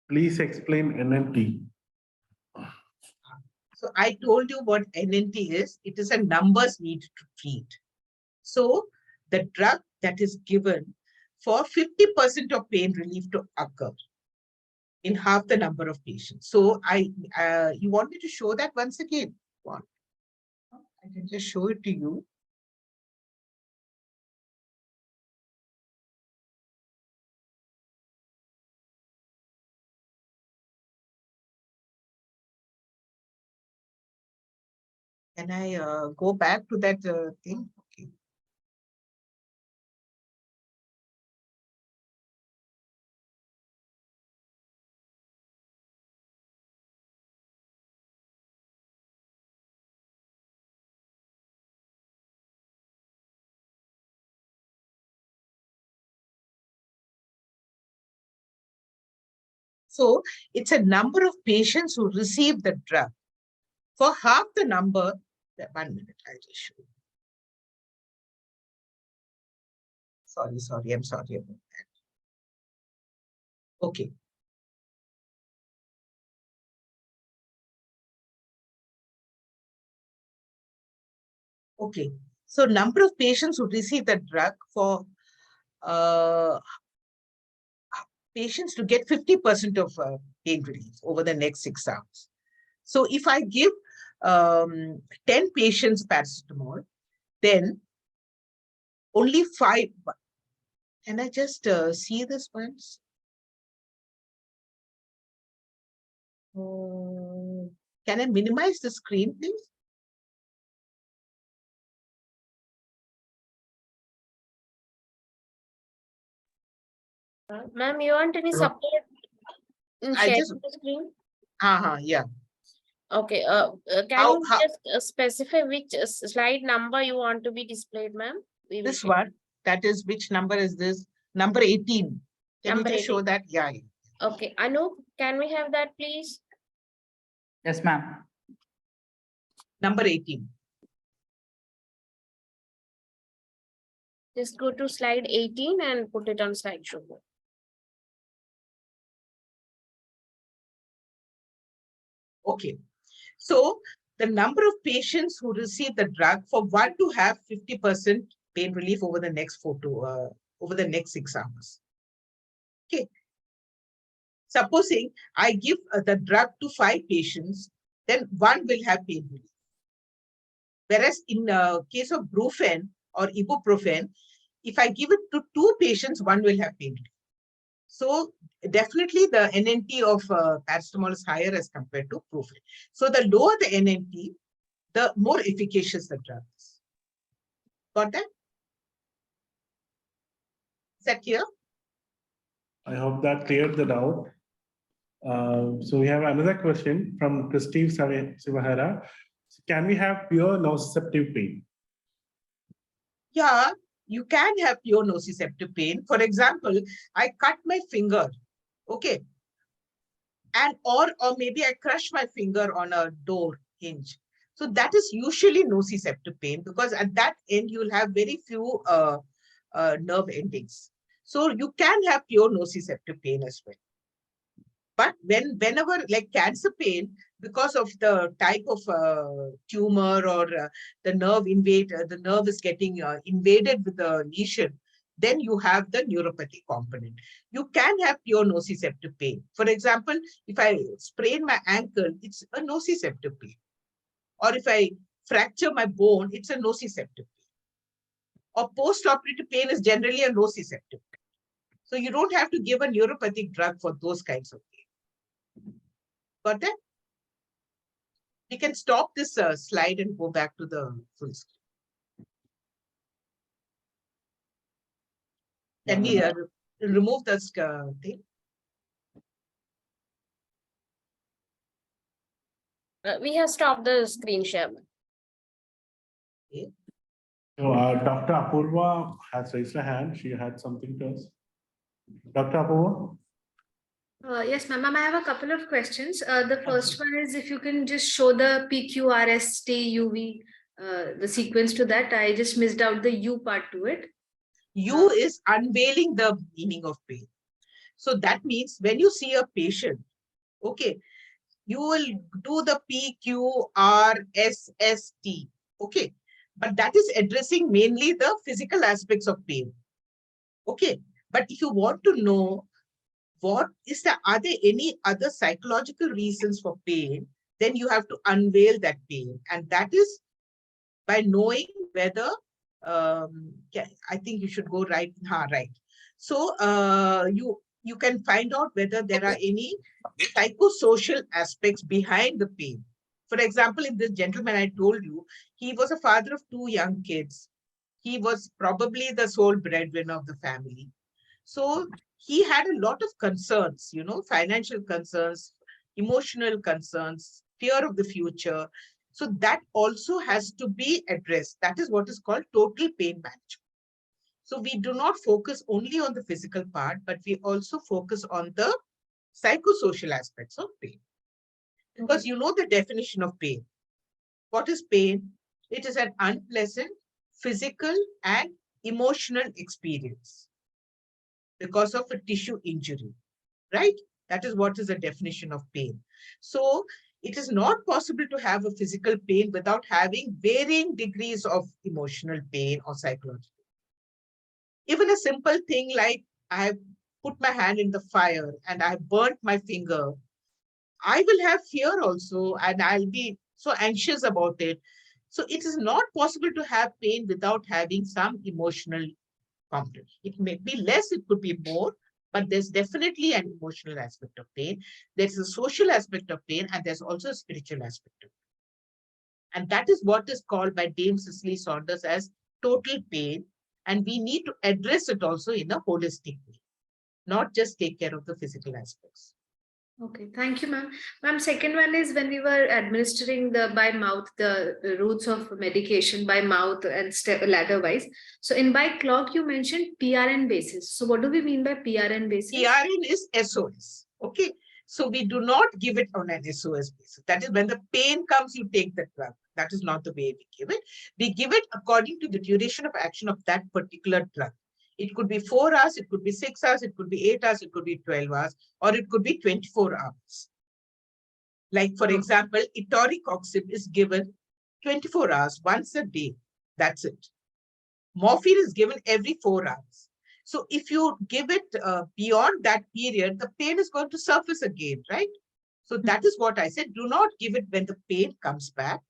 [SPEAKER 2] Please explain NNT.
[SPEAKER 3] So I told you what NNT is. It is a numbers need to treat. So the drug that is given for 50% of pain relief to occur in half the number of patients. So you want me to show that once again? I can just show it to you. Can I go back to that thing? Okay. So it's a number of patients who receive the drug. For half the number, 1 minute, I'll just show you. Sorry, I'm sorry about that. Okay. Okay. So number of patients who receive the drug, for patients to get 50% of pain relief over the next 6 hours. So if I give 10 patients paracetamol, then only 5. Can I just see this once? Can I minimize the screen, please?
[SPEAKER 1] Ma'am, you want any support in
[SPEAKER 3] I
[SPEAKER 1] sharing
[SPEAKER 3] just,
[SPEAKER 1] the screen?
[SPEAKER 3] yeah.
[SPEAKER 1] Okay. Can
[SPEAKER 3] How-
[SPEAKER 1] you just specify which slide number you want to be displayed, ma'am? We will
[SPEAKER 3] This
[SPEAKER 1] share.
[SPEAKER 3] one, that is, which number is this? Number 18. Can
[SPEAKER 1] Number
[SPEAKER 3] you just show
[SPEAKER 1] 18.
[SPEAKER 3] that? Yeah.
[SPEAKER 1] Okay. Anu, can we have that, please?
[SPEAKER 4] Yes, ma'am.
[SPEAKER 3] Number 18.
[SPEAKER 1] Just go to slide 18 and put it on slideshow.
[SPEAKER 3] Okay. So the number of patients who receive the drug for one to have 50% pain relief over the next over the next 6 hours. Okay. Supposing I give the drug to 5 patients, then one will have pain relief. Whereas in case of brufen or ibuprofen, if I give it to 2 patients, one will have pain relief. So definitely the NNT of paracetamol is higher as compared to brufen. So the lower the NNT, the more efficacious the drug is. Got that? Is that clear?
[SPEAKER 2] I hope that cleared the doubt. So we have another question from Christine Sivahara. Can we have pure nociceptive pain?
[SPEAKER 3] Yeah, you can have pure nociceptive pain. For example, I cut my finger, okay, and or maybe I crush my finger on a door hinge. So that is usually nociceptive pain, because at that end you'll have very few nerve endings. So you can have pure nociceptive pain as well. But whenever, like cancer pain, because of the type of tumor or the nerve is getting invaded with the lesion, then you have the neuropathy component. You can have pure nociceptive pain. For example, if I sprain my ankle, it's a nociceptive pain. Or if I fracture my bone, it's a nociceptive pain. Or post-operative pain is generally a nociceptive pain. So you don't have to give a neuropathic drug for those kinds of pain. Got that? We can stop this slide and go back to the full screen. Can we remove this thing?
[SPEAKER 1] We have stopped the screen share.
[SPEAKER 3] Okay.
[SPEAKER 2] So Dr. Apurva has raised her hand. She had something to us. Dr. Apurva?
[SPEAKER 5] Yes, ma'am. I have a couple of questions. The first one is if you can just show the PQRS, UV, the sequence to that. I just missed out the U part to it.
[SPEAKER 3] U is unveiling the meaning of pain. So that means when you see a patient, okay, you will do the PQRSST, okay, but that is addressing mainly the physical aspects of pain, okay. But if you want to know are there any other psychological reasons for pain, then you have to unveil that pain, and that is by knowing whether I think you should go right. Right. So you can find out whether there are any psychosocial aspects behind the pain. For example, in this gentleman I told you, he was a father of 2 young kids. He was probably the sole breadwinner of the family. So he had a lot of concerns, financial concerns, emotional concerns, fear of the future. So that also has to be addressed. That is what is called total pain management. So we do not focus only on the physical part, but we also focus on the psychosocial aspects of pain. Because you know the definition of pain. What is pain? It is an unpleasant physical and emotional experience because of a tissue injury, right? That is what is the definition of pain. So it is not possible to have a physical pain without having varying degrees of emotional pain or psychological. Even a simple thing like I have put my hand in the fire and I burnt my finger, I will have fear also and I'll be so anxious about it. So it is not possible to have pain without having some emotional component. It may be less, it could be more, but there's definitely an emotional aspect of pain. There's a social aspect of pain, and there's also a spiritual aspect of pain. And that is what is called by Dame Cicely Saunders as total pain. And we need to address it also in a holistic way, not just take care of the physical aspects.
[SPEAKER 5] Okay, thank you, ma'am. Ma'am, second one is when we were administering the by mouth, the routes of medication by mouth and step ladder wise. So in by clock, you mentioned PRN basis. So what do we mean by PRN basis?
[SPEAKER 3] PRN is SOS. Okay. So we do not give it on an SOS basis. That is when the pain comes, you take the drug. That is not the way we give it. We give it according to the duration of action of that particular drug. It could be 4 hours, it could be 6 hours, it could be 8 hours, it could be 12 hours, or it could be 24 hours. Like, for example, etoricoxib is given 24 hours, once a day. That's it. Morphine is given every 4 hours. So if you give it beyond that period, the pain is going to surface again, right? So that is what I said. Do not give it when the pain comes back,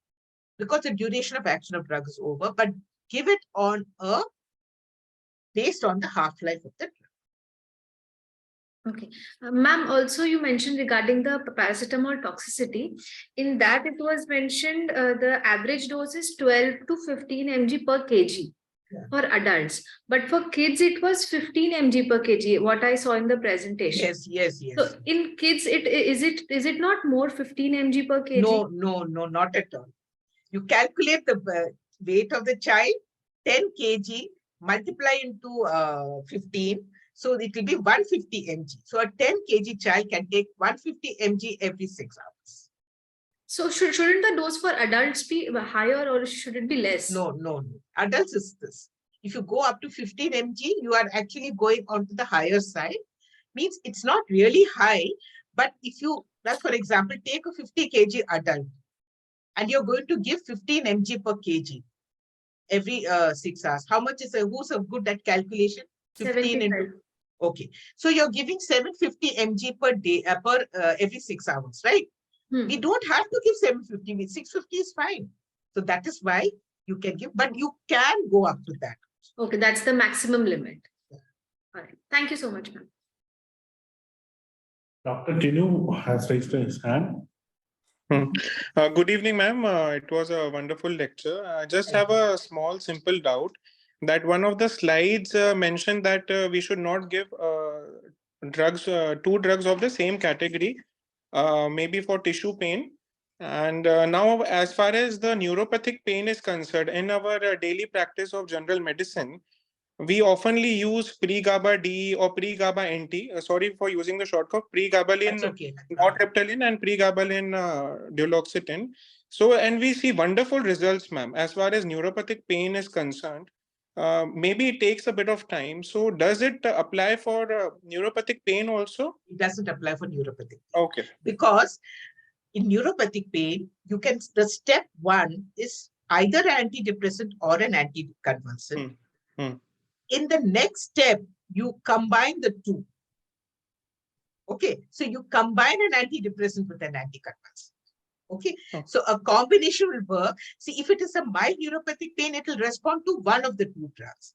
[SPEAKER 3] because the duration of action of drug is over, but give it on based on the half-life of the drug.
[SPEAKER 5] Okay. Ma'am, also you mentioned regarding the paracetamol toxicity. In that it was mentioned the average dose is 12 to 15 mg per kg for adults. But for kids, it was 15 mg per kg, what I saw in the presentation.
[SPEAKER 3] Yes, yes, yes.
[SPEAKER 5] So in kids, is it not more 15 mg per kg?
[SPEAKER 3] No, not at all. You calculate the weight of the child, 10 kg, multiply into 15. So it will be 150 mg. So a 10 kg child can take 150 mg every 6 hours.
[SPEAKER 5] So shouldn't the dose for adults be higher or should it be less?
[SPEAKER 3] No. Adults is this. If you go up to 15 mg, you are actually going on to the higher side. Means it's not really high, but if you, for example, take a 50 kg adult and you're going to give 15 mg per kg every 6 hours. How much is who's good at calculation? 15 into. Okay. So you're giving 750 mg per day, every 6 hours, right? We don't have to give 750, 650 is fine. So that is why you can give, but you can go up to that.
[SPEAKER 5] Okay, that's the maximum limit. Yeah. All right. Thank you so much, ma'am.
[SPEAKER 2] Dr. Tinu has raised his hand.
[SPEAKER 6] Good evening, ma'am. It was a wonderful lecture. I just have a small, simple doubt that one of the slides mentioned that we should not give two drugs of the same category, maybe for tissue pain. And now, as far as the neuropathic pain is concerned, in our daily practice of general medicine, we oftenly use pre-GABA-D or pre-GABA-NT. Sorry for using the shortcut, pre-gabalin,
[SPEAKER 3] okay.
[SPEAKER 6] nortriptyline, and pre-gabalin duloxetine. So, and we see wonderful results, ma'am, as far as neuropathic pain is concerned. Maybe it takes a bit of time. So, does it apply for neuropathic pain also?
[SPEAKER 3] It doesn't apply for neuropathic pain.
[SPEAKER 6] Okay.
[SPEAKER 3] Because in neuropathic pain, the step one is either an antidepressant or an anticonvulsant. In the next step, you combine the two. Okay, so you combine an antidepressant with an anticonvulsant. Okay, so a combination will work. See, if it is a mild neuropathic pain, it will respond to one of the two drugs.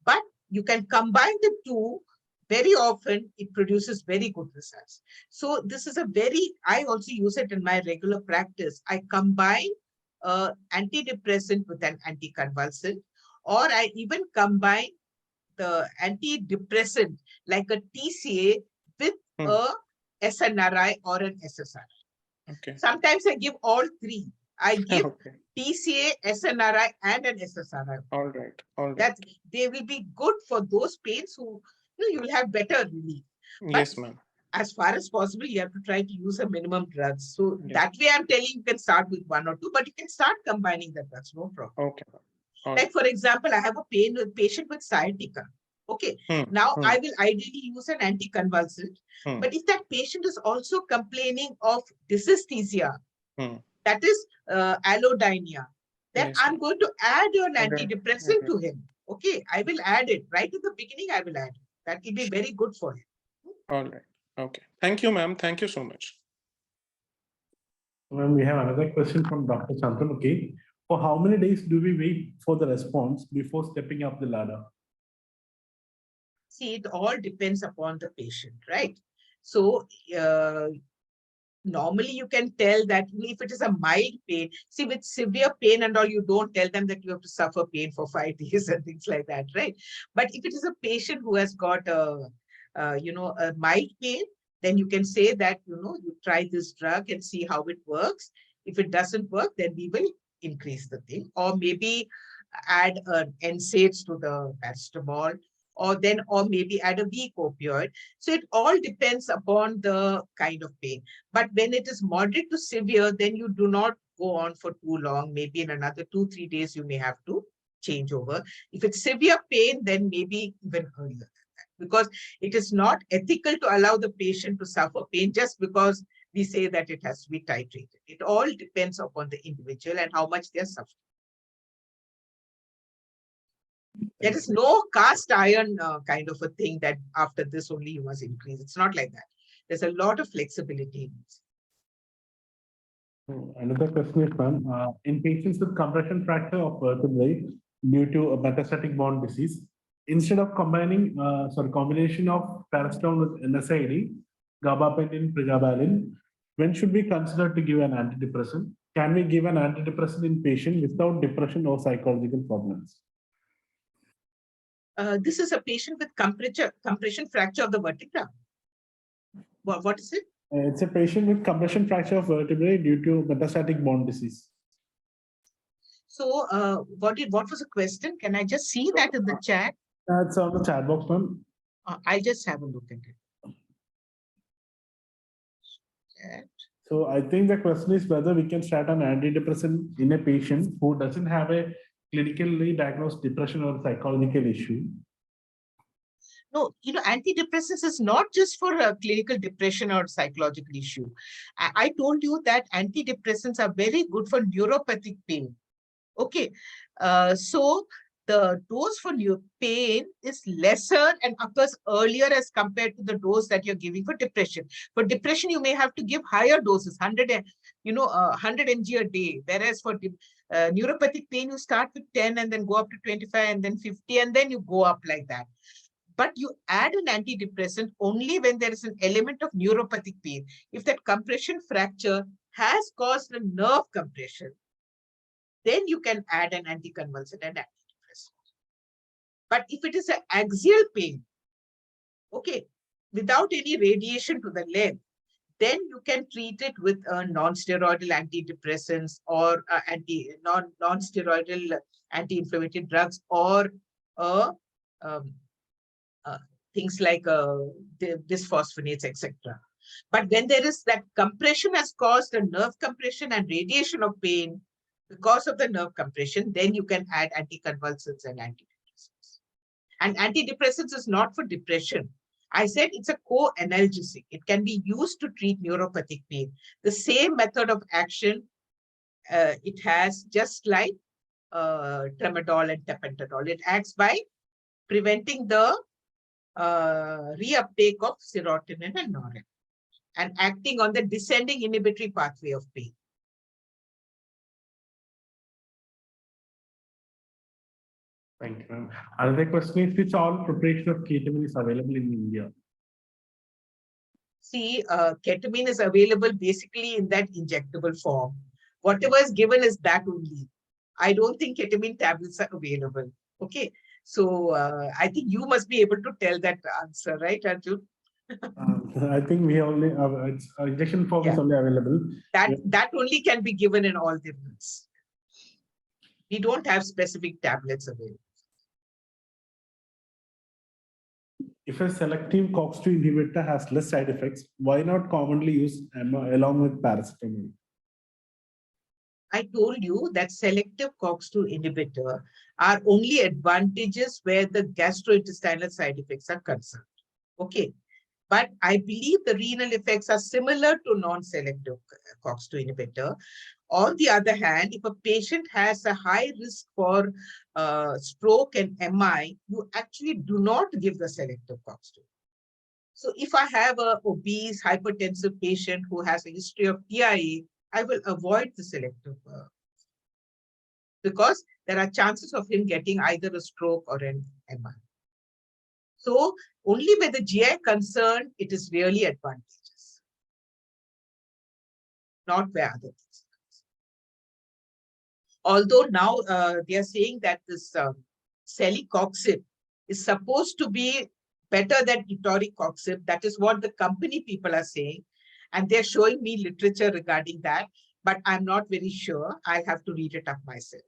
[SPEAKER 3] But you can combine the two. Very often, it produces very good results. So this is I also use it in my regular practice. I combine antidepressant with an anticonvulsant, or I even combine the antidepressant like a TCA with a SNRI or an SSRI.
[SPEAKER 6] Okay.
[SPEAKER 3] Sometimes I give all three. I give TCA, SNRI, and an SSRI.
[SPEAKER 6] All right.
[SPEAKER 3] That they will be good for those pains who you will have better relief.
[SPEAKER 6] Yes, ma'am.
[SPEAKER 3] As far as possible, you have to try to use a minimum drugs. So that way, I'm telling you can start with one or two, but you can start combining the drugs, no problem.
[SPEAKER 6] Okay.
[SPEAKER 3] Like, for example, I have a patient with sciatica. Okay. Now, I will ideally use an anticonvulsant. But if that patient is also complaining of dysesthesia, that is allodynia, then I'm going to add an antidepressant to him. Okay, I will add it right at the beginning. I will add it. That will be very good for you.
[SPEAKER 6] All right. Okay. Thank you, ma'am. Thank you so much.
[SPEAKER 2] Ma'am, we have another question from Dr. Chandramukhi. For how many days do we wait for the response before stepping up the ladder?
[SPEAKER 3] See, it all depends upon the patient, right? So, normally you can tell that if it is a mild pain, see with severe pain and all, you don't tell them that you have to suffer pain for 5 days and things like that, right? But if it is a patient who has got a mild pain, then you can say that, you try this drug and see how it works. If it doesn't work, then we will increase the thing, or maybe add an NSAIDs to the paracetamol, or maybe add a weak opioid. So it all depends upon the kind of pain. But when it is moderate to severe, then you do not go on for too long. Maybe in another 2-3 days, you may have to change over. If it's severe pain, then maybe even earlier than that, because it is not ethical to allow the patient to suffer pain just because we say that it has to be titrated. It all depends upon the individual and how much they're suffering. There is no cast iron kind of a thing that after this only you must increase. It's not like that. There's a lot of flexibility in it.
[SPEAKER 2] Another question is, ma'am, in patients with compression fracture of vertebrae due to a metastatic bone disease, instead of combination of paracetamol with NSAID, gabapentin, pregabalin, when should we consider to give an antidepressant? Can we give an antidepressant in patient without depression or psychological problems?
[SPEAKER 3] This is a patient with compression fracture of the vertebra. What is it?
[SPEAKER 2] It's a patient with compression fracture of vertebrae due to metastatic bone disease.
[SPEAKER 3] So, what was the question? Can I just see that in the chat?
[SPEAKER 2] That's on the chat box, ma'am.
[SPEAKER 3] I'll just have a look at it. Chat.
[SPEAKER 2] So I think the question is whether we can start an antidepressant in a patient who doesn't have a clinically diagnosed depression or psychological issue.
[SPEAKER 3] No, antidepressants is not just for a clinical depression or psychological issue. I told you that antidepressants are very good for neuropathic pain. Okay, so the dose for pain is lesser and occurs earlier as compared to the dose that you're giving for depression. For depression, you may have to give higher doses, 100 mg a day, whereas for neuropathic pain, you start with 10 and then go up to 25 and then 50 and then you go up like that. But you add an antidepressant only when there is an element of neuropathic pain. If that compression fracture has caused a nerve compression, then you can add an anticonvulsant and antidepressant. But if it is an axial pain, okay, without any radiation to the leg, then you can treat it with non-steroidal antidepressants or non-steroidal anti-inflammatory drugs or things like bisphosphonates, etc. But when there is that compression has caused a nerve compression and radiation of pain because of the nerve compression, then you can add anticonvulsants and antidepressants. And antidepressants is not for depression. I said it's a co-analgesic. It can be used to treat neuropathic pain. The same method of action it has, just like tramadol and tapentadol. It acts by preventing the reuptake of serotonin and norepinephrine and acting on the descending inhibitory pathway of pain.
[SPEAKER 2] Thank you, ma'am. Another question is, which all preparation of ketamine is available in India?
[SPEAKER 3] See, ketamine is available basically in that injectable form. Whatever is given is that only. I don't think ketamine tablets are available. Okay. So I think you must be able to tell that answer, right, Arjun?
[SPEAKER 2] I think we only injection form is only available.
[SPEAKER 3] That only can be given in all the rooms. We don't have specific tablets available.
[SPEAKER 2] If a selective COX-2 inhibitor has less side effects, why not commonly used along with paracetamol?
[SPEAKER 3] I told you that selective COX-2 inhibitor are only advantages where the gastrointestinal side effects are concerned. Okay. But I believe the renal effects are similar to non-selective COX-2 inhibitor. On the other hand, if a patient has a high risk for stroke and MI, you actually do not give the selective COX-2. So if I have a obese, hypertensive patient who has a history of TIA, I will avoid the selective because there are chances of him getting either a stroke or an MI. So only with the GI concern, it is really advantageous, not where other things. Although now they are saying that this celecoxib is supposed to be better than etoricoxib. That is what the company people are saying. And they're showing me literature regarding that, but I'm not very sure. I have to read it up myself.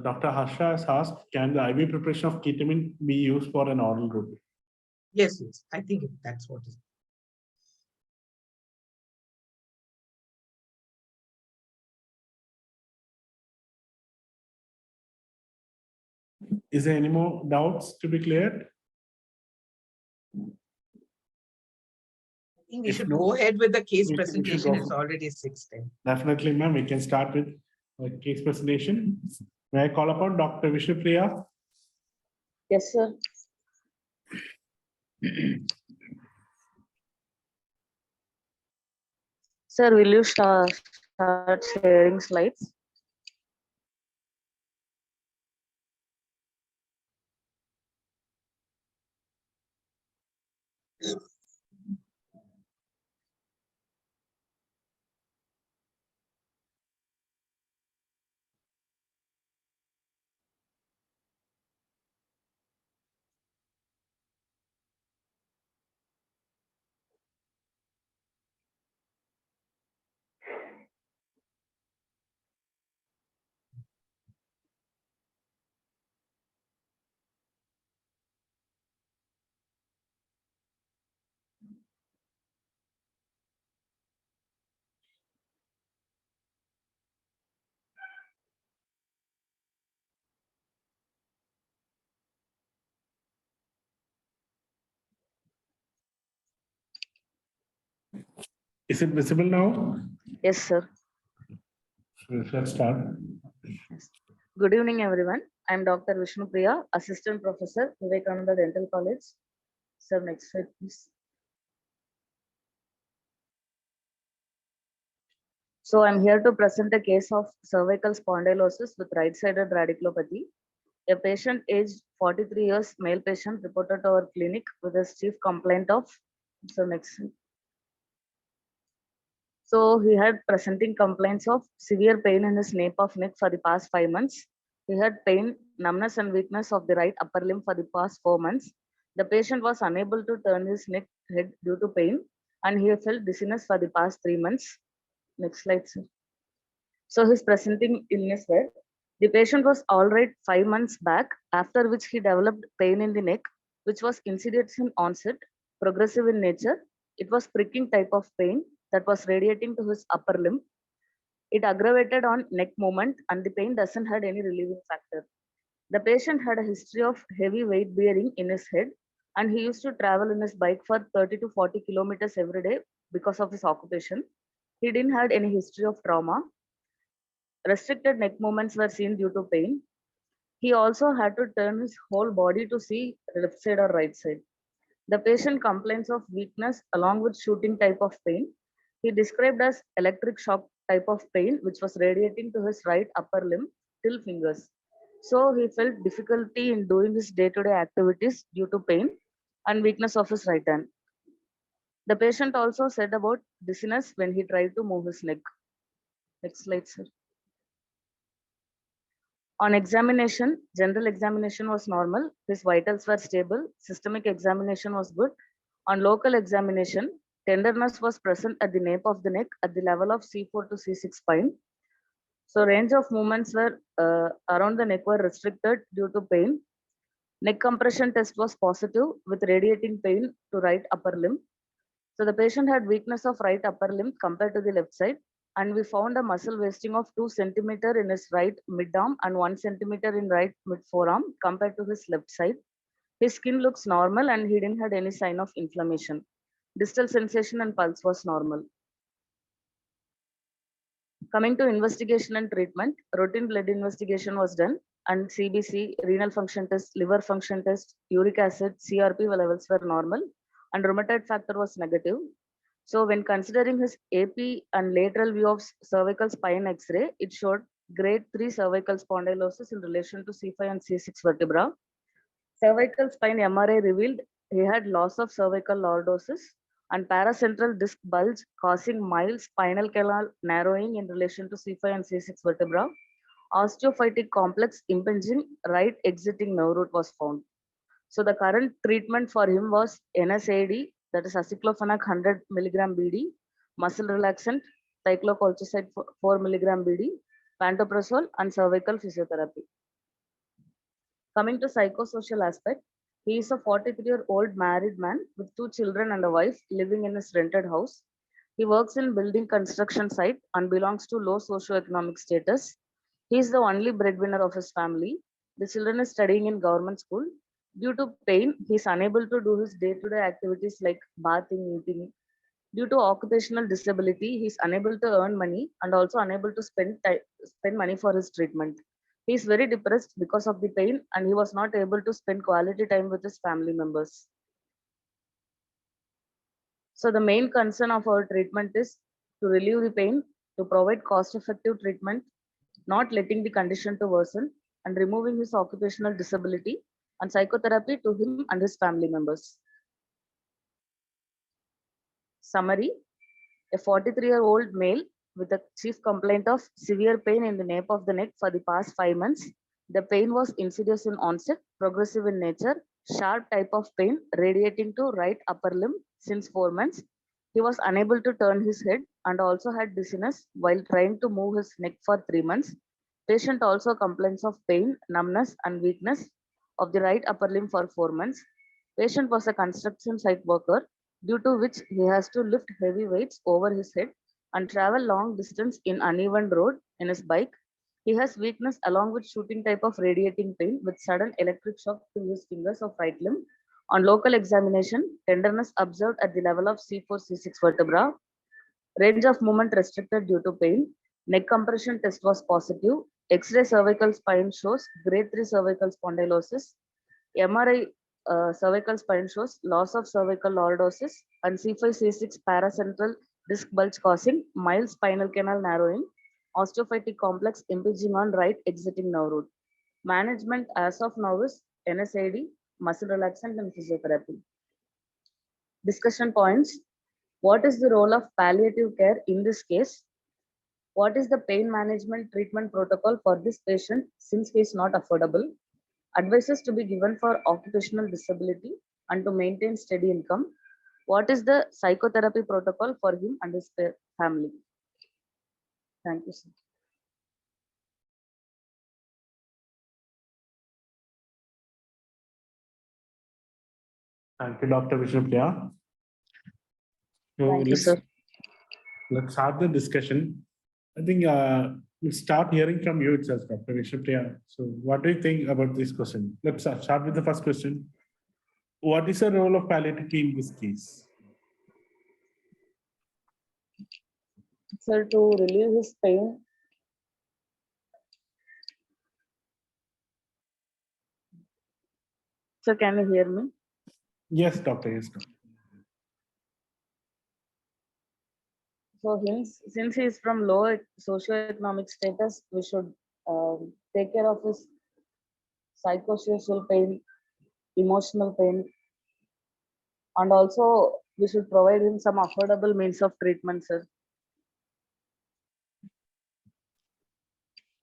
[SPEAKER 2] Dr. Harsha has asked, can the IV preparation of ketamine be used for an oral route?
[SPEAKER 3] Yes, yes. I think that's what it is.
[SPEAKER 2] Is there any more doubts to be cleared?
[SPEAKER 3] I think we
[SPEAKER 2] If
[SPEAKER 3] should
[SPEAKER 2] no,
[SPEAKER 3] go ahead with the case
[SPEAKER 2] we should
[SPEAKER 3] presentation.
[SPEAKER 2] go
[SPEAKER 3] It's
[SPEAKER 2] for-
[SPEAKER 3] already 6:10.
[SPEAKER 2] Definitely, ma'am. We can start with a case presentation. May I call upon Dr. Vishnupriya?
[SPEAKER 7] Yes, sir. Sir, will you start sharing slides?
[SPEAKER 2] Is it visible now?
[SPEAKER 7] Yes, sir.
[SPEAKER 2] Let's start.
[SPEAKER 7] Good evening, everyone. I'm Dr. Vishnupriya, Assistant Professor, Vivekananda Dental College. Sir, next slide, please. So I'm here to present a case of cervical spondylosis with right-sided radiculopathy. A patient aged 43 years, male patient, reported to our clinic with his chief complaint of, so next slide. So he had presenting complaints of severe pain in his nape of neck for the past 5 months. He had pain, numbness and weakness of the right upper limb for the past 4 months. The patient was unable to turn his neck head due to pain and he felt dizziness for the past 3 months. Next slide, sir. So his presenting illness were, the patient was all right 5 months back, after which he developed pain in the neck, which was insidious in onset, progressive in nature. It was pricking type of pain that was radiating to his upper limb. It aggravated on neck movement and the pain doesn't had any relieving factor. The patient had a history of heavy weight bearing in his head and he used to travel in his bike for 30 to 40 kilometers every day because of his occupation. He didn't had any history of trauma. Restricted neck movements were seen due to pain. He also had to turn his whole body to see left side or right side. The patient complains of weakness along with shooting type of pain. He described as electric shock type of pain, which was radiating to his right upper limb till fingers. So he felt difficulty in doing his day-to-day activities due to pain and weakness of his right hand. The patient also said about dizziness when he tried to move his neck. Next slide, sir. On examination, general examination was normal. His vitals were stable. Systemic examination was good. On local examination, tenderness was present at the nape of the neck at the level of C4 to C6 spine. So range of movements were around the neck were restricted due to pain. Neck compression test was positive with radiating pain to right upper limb. So the patient had weakness of right upper limb compared to the left side. And we found a muscle wasting of 2 centimeter in his right mid-arm and 1 centimeter in right mid-forearm compared to his left side. His skin looks normal and he didn't have any sign of inflammation. Distal sensation and pulse was normal. Coming to investigation and treatment, routine blood investigation was done and CBC, renal function test, liver function test, uric acid, CRP levels were normal and rheumatoid factor was negative. So when considering his AP and lateral view of cervical spine X-ray, it showed grade 3 cervical spondylosis in relation to C5 and C6 vertebra. Cervical spine MRI revealed he had loss of cervical lordosis and paracentral disc bulge causing mild spinal canal narrowing in relation to C5 and C6 vertebra. Osteophytic complex impinging right exiting nerve root was found. So the current treatment for him was NSAID, that is aceclofenac 100 mg BD, muscle relaxant, cyclocolchicide 4 mg BD, pantoprazole, and cervical physiotherapy. Coming to psychosocial aspect, he is a 43-year-old married man with 2 children and a wife living in his rented house. He works in building construction site and belongs to low socioeconomic status. He is the only breadwinner of his family. The children are studying in government school. Due to pain, he is unable to do his day-to-day activities like bathing, eating. Due to occupational disability, he is unable to earn money and also unable to spend money for his treatment. He is very depressed because of the pain and he was not able to spend quality time with his family members. So the main concern of our treatment is to relieve the pain, to provide cost-effective treatment, not letting the condition to worsen, and removing his occupational disability and psychotherapy to him and his family members. Summary: a 43-year-old male with a chief complaint of severe pain in the nape of the neck for the past 5 months. The pain was insidious in onset, progressive in nature, sharp type of pain radiating to right upper limb since 4 months. He was unable to turn his head and also had dizziness while trying to move his neck for 3 months. Patient also complains of pain, numbness, and weakness of the right upper limb for 4 months. Patient was a construction site worker, due to which he has to lift heavy weights over his head and travel long distance in uneven road in his bike. He has weakness along with shooting type of radiating pain with sudden electric shock to his fingers of right limb. On local examination, tenderness observed at the level of C4, C6 vertebra. Range of movement restricted due to pain. Neck compression test was positive. X-ray cervical spine shows grade 3 cervical spondylosis. MRI cervical spine shows loss of cervical lordosis and C5-C6 paracentral disc bulge causing mild spinal canal narrowing, osteophytic complex impinging on right exiting nerve root. Management as of now is NSAID, muscle relaxant, and physiotherapy. Discussion points: what is the role of palliative care in this case? What is the pain management treatment protocol for this patient since he is not affordable? Advices to be given for occupational disability and to maintain steady income. What is the psychotherapy protocol for him and his family? Thank you, sir.
[SPEAKER 2] Thank you, Dr. Vishnupriya. So
[SPEAKER 7] Thank you, sir.
[SPEAKER 2] let's start the discussion. I think we'll start hearing from you itself, Dr. Vishnupriya. So what do you think about this question? Let's start with the first question. What is the role of palliative care in this case?
[SPEAKER 7] Sir, to relieve his pain, sir, can you hear me?
[SPEAKER 2] Yes, doctor. Yes, doctor.
[SPEAKER 7] So since he is from low socioeconomic status, we should take care of his psychosocial pain, emotional pain, and also we should provide him some affordable means of treatment, sir.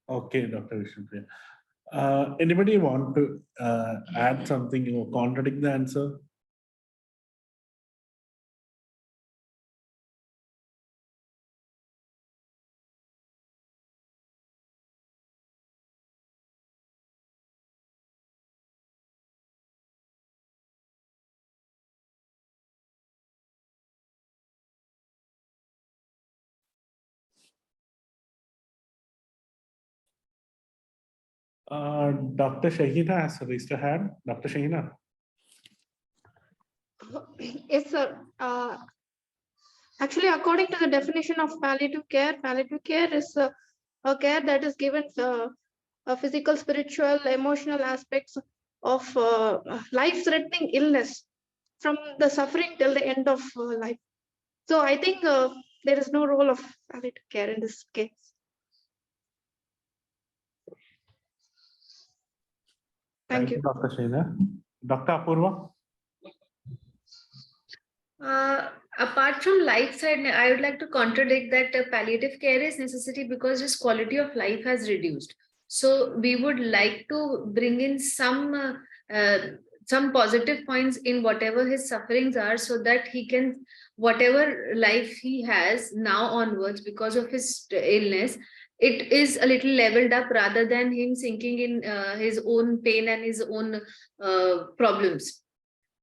[SPEAKER 2] Okay, Dr. Vishnupriya. Anybody want to add something or contradict the answer? Dr. Shahina has raised her hand. Dr. Shahina.
[SPEAKER 8] Yes, sir. Actually, according to the definition of palliative care is a care that is given physical, spiritual, emotional aspects of life-threatening illness from the suffering till the end of life. So I think there is no role of palliative care in this case. Thank you.
[SPEAKER 2] Dr. Srinath. Dr. Apurva.
[SPEAKER 5] Apart from life side, I would like to contradict that palliative care is necessary because his quality of life has reduced. So we would like to bring in some positive points in whatever his sufferings are, so that he can, whatever life he has now onwards because of his illness, it is a little leveled up rather than him sinking in his own pain and his own problems.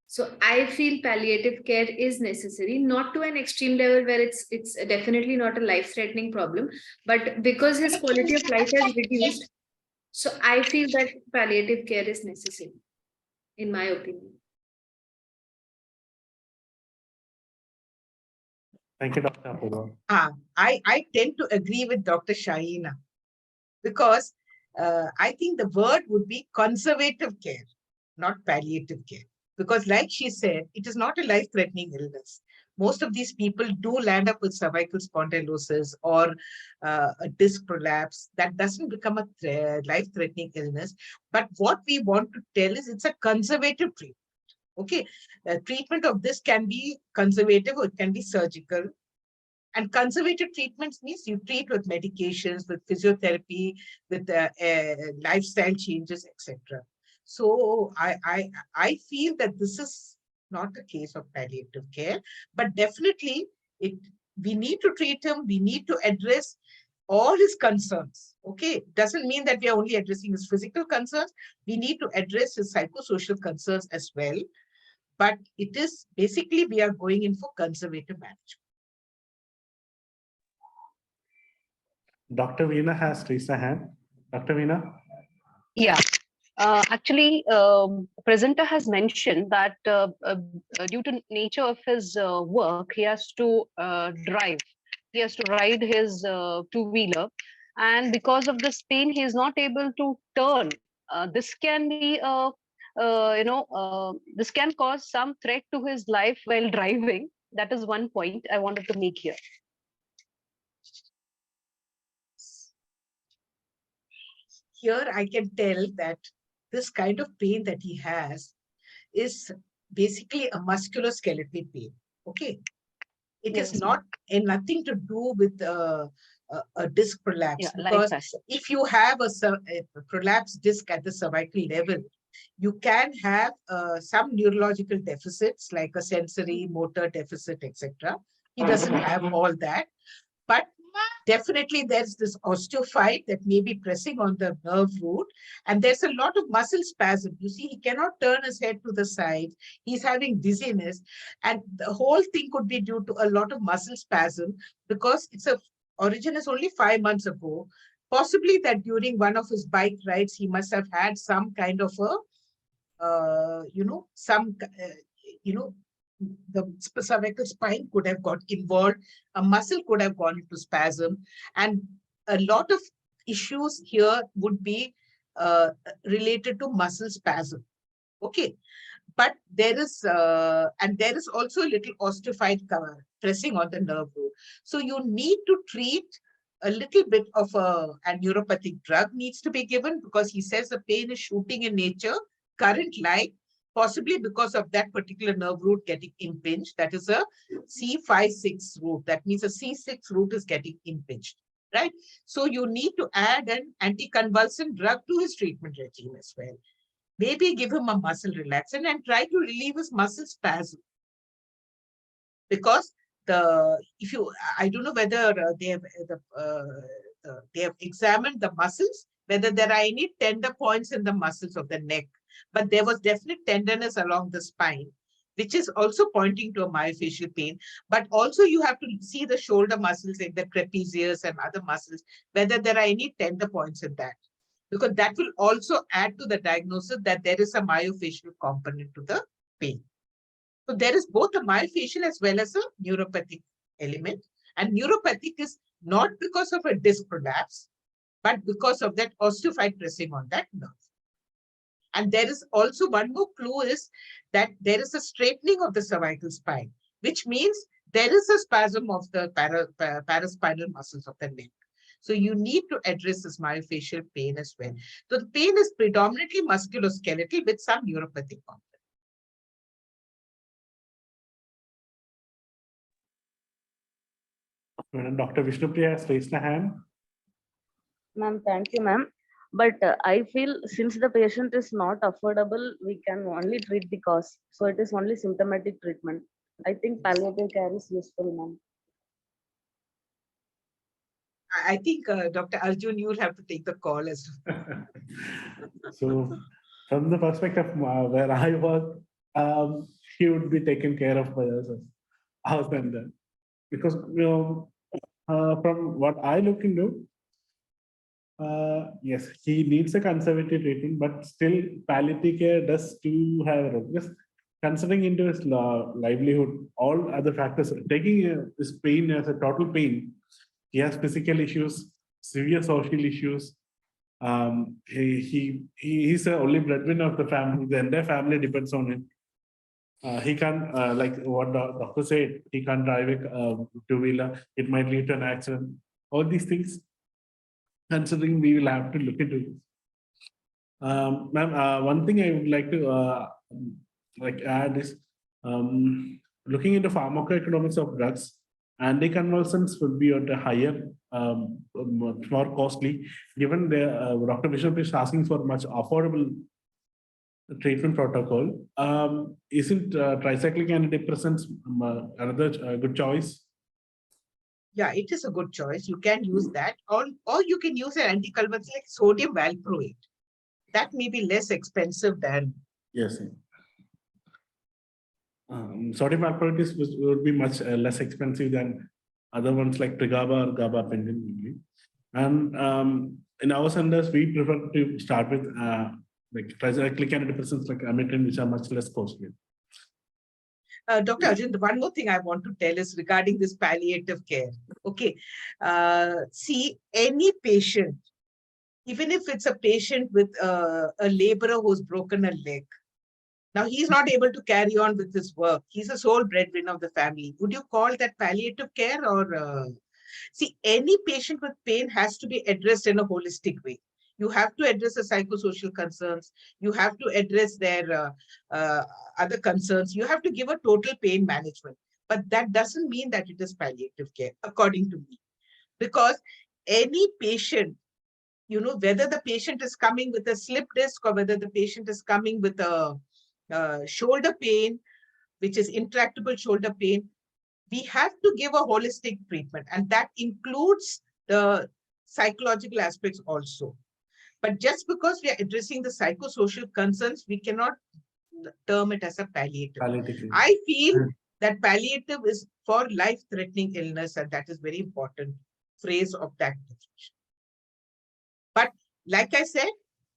[SPEAKER 5] So I feel palliative care is necessary, not to an extreme level where it's definitely not a life-threatening problem, but because his quality of life has reduced, so I feel that palliative care is necessary, in my opinion.
[SPEAKER 2] Thank you, Dr. Apurva.
[SPEAKER 3] I tend to agree with Dr. Shaina, because I think the word would be conservative care, not palliative care. Because like she said, it is not a life-threatening illness. Most of these people do land up with cervical spondylosis or a disc prolapse. That doesn't become a life-threatening illness. But what we want to tell is it's a conservative treatment. Okay, treatment of this can be conservative or it can be surgical. And conservative treatments means you treat with medications, with physiotherapy, with lifestyle changes, etc. So I feel that this is not a case of palliative care, but definitely we need to treat him. We need to address all his concerns. Okay, doesn't mean that we are only addressing his physical concerns. We need to address his psychosocial concerns as well. But it is basically we are going in for conservative management.
[SPEAKER 2] Dr. Veena has raised her hand. Dr. Veena.
[SPEAKER 9] Yeah. Actually, presenter has mentioned that due to nature of his work, he has to drive. He has to ride his two-wheeler, and because of this pain, he is not able to turn. This can be this can cause some threat to his life while driving. That is one point I wanted to make here.
[SPEAKER 3] Here I can tell that this kind of pain that he has is basically a musculoskeletal pain. Okay, it
[SPEAKER 9] Yes,
[SPEAKER 3] is not and nothing to do with a disc prolapse.
[SPEAKER 9] Yeah,
[SPEAKER 3] because
[SPEAKER 9] life has.
[SPEAKER 3] if you have a prolapsed disc at the cervical level, you can have some neurological deficits like a sensory motor deficit, etc. He doesn't have all that, but definitely there's this osteophyte that may be pressing on the nerve root, and there's a lot of muscle spasm. You see, he cannot turn his head to the side. He's having dizziness, and the whole thing could be due to a lot of muscle spasm because its origin is only 5 months ago. Possibly that during one of his bike rides, he must have had some kind of a, the cervical spine could have got involved, a muscle could have gone into spasm, and a lot of issues here would be related to muscle spasm. Okay, but there is also a little osteophyte cover pressing on the nerve root. So you need to treat a little bit of a neuropathic drug needs to be given because he says the pain is shooting in nature, current light, possibly because of that particular nerve root getting impinged. That is a C5-6 root. That means a C6 root is getting impinged, right? So you need to add an anticonvulsant drug to his treatment regime as well. Maybe give him a muscle relaxant and try to relieve his muscle spasm. Because I don't know whether they have examined the muscles, whether there are any tender points in the muscles of the neck. But there was definite tenderness along the spine, which is also pointing to a myofascial pain. But also you have to see the shoulder muscles like the trapezius and other muscles, whether there are any tender points in that. Because that will also add to the diagnosis that there is a myofascial component to the pain. So there is both a myofascial as well as a neuropathic element. And neuropathic is not because of a disc prolapse, but because of that osteophyte pressing on that nerve. And there is also one more clue is that there is a straightening of the cervical spine, which means there is a spasm of the paraspinal muscles of the neck. So you need to address this myofascial pain as well. So the pain is predominantly musculoskeletal with some neuropathic component.
[SPEAKER 2] Dr. Vishnupriya has raised a hand.
[SPEAKER 7] Ma'am, thank you, ma'am. But I feel since the patient is not affordable, we can only treat the cause. So it is only symptomatic treatment. I think palliative care is useful, ma'am.
[SPEAKER 3] I think Dr. Arjun, you will have to take the call as well.
[SPEAKER 2] So from the perspective where I was, he would be taken care of by us and then. Because from what I look into, yes, he needs a conservative treatment, but still palliative care does too have a role. Just considering into his livelihood, all other factors, taking this pain as a total pain, he has physical issues, severe social issues. He's the only breadwinner of the family. The entire family depends on him. He can't, like what the doctor said, he can't drive a two-wheeler. It might lead to an accident. All these things, considering we will have to look into it. Ma'am, one thing I would like to add is looking into pharmacoeconomics of drugs. Anticonvulsants will be at a higher, more costly, given the Dr. Bishop is asking for much affordable treatment protocol. Isn't tricyclic antidepressants another good choice?
[SPEAKER 3] Yeah, it is a good choice. You can use that, or you can use an anticonvulsant like sodium valproate. That may be less expensive than.
[SPEAKER 2] Yes. Sodium valproate would be much less expensive than other ones like Trigaba or gabapentin. And in our centers, we prefer to start with like tricyclic antidepressants like Amitriptyline, which are much less costly.
[SPEAKER 3] Dr. Arjun, one more thing I want to tell is regarding this palliative care. Okay. See, any patient, even if it's a patient with a laborer who's broken a leg, now he's not able to carry on with his work. He's a sole breadwinner of the family. Would you call that palliative care or? See, any patient with pain has to be addressed in a holistic way. You have to address the psychosocial concerns. You have to address their other concerns. You have to give a total pain management. But that doesn't mean that it is palliative care, according to me. Because any patient, whether the patient is coming with a slip disc or whether the patient is coming with a shoulder pain, which is intractable shoulder pain, we have to give a holistic treatment, and that includes the psychological aspects also. But just because we are addressing the psychosocial concerns, we cannot term it as a palliative. I feel that palliative is for life-threatening illness, and that is very important phrase of that definition. But like I said,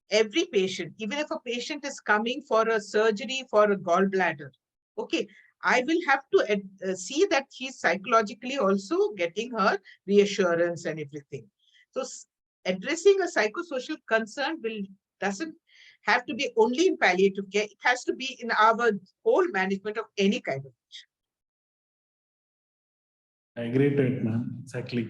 [SPEAKER 3] every patient, even if a patient is coming for a surgery for a gallbladder, okay, I will have to see that she's psychologically also getting her reassurance and everything. So addressing a psychosocial concern doesn't have to be only in palliative care. It has to be in our whole management of any kind of patient.
[SPEAKER 2] I agree to it, ma'am. Exactly.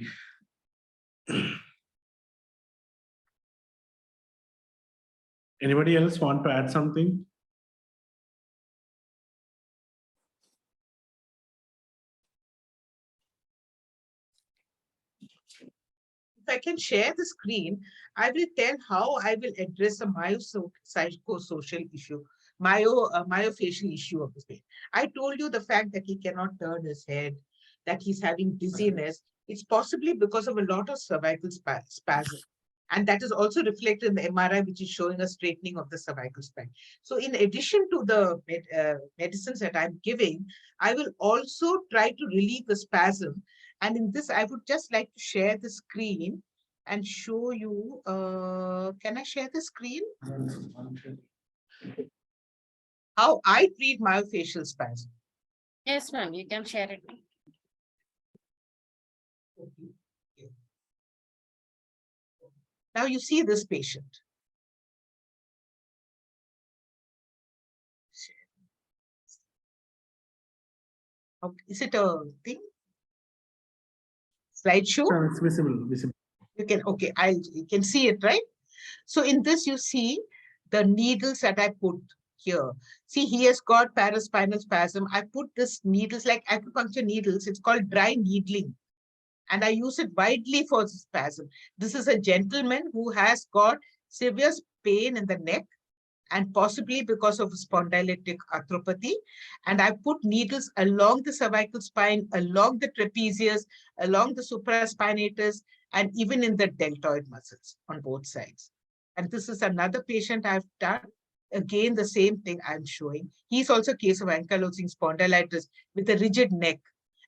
[SPEAKER 2] Anybody else want to add something?
[SPEAKER 3] If I can share the screen, I will tell how I will address a myopsychosocial issue, myofascial issue of this patient. I told you the fact that he cannot turn his head, that he's having dizziness. It's possibly because of a lot of cervical spasm. And that is also reflected in the MRI, which is showing a straightening of the cervical spine. So in addition to the medicines that I'm giving, I will also try to relieve the spasm. And in this, I would just like to share the screen and show you. Can I share the screen? How I treat myofascial spasm.
[SPEAKER 1] Yes, ma'am, you can share it.
[SPEAKER 3] Now you see this patient. Okay. Is it a thing? Slideshow?
[SPEAKER 2] Sure, it's visible, visible.
[SPEAKER 3] You can, okay, you can see it, right? So in this, you see the needles that I put here. See, he has got paraspinal spasm. I put this needles like acupuncture needles. It's called dry needling. And I use it widely for spasm. This is a gentleman who has got severe pain in the neck and possibly because of spondylitic arthropathy. And I put needles along the cervical spine, along the trapezius, along the supraspinatus, and even in the deltoid muscles on both sides. And this is another patient I've done. Again, the same thing I'm showing. He's also a case of ankylosing spondylitis with a rigid neck.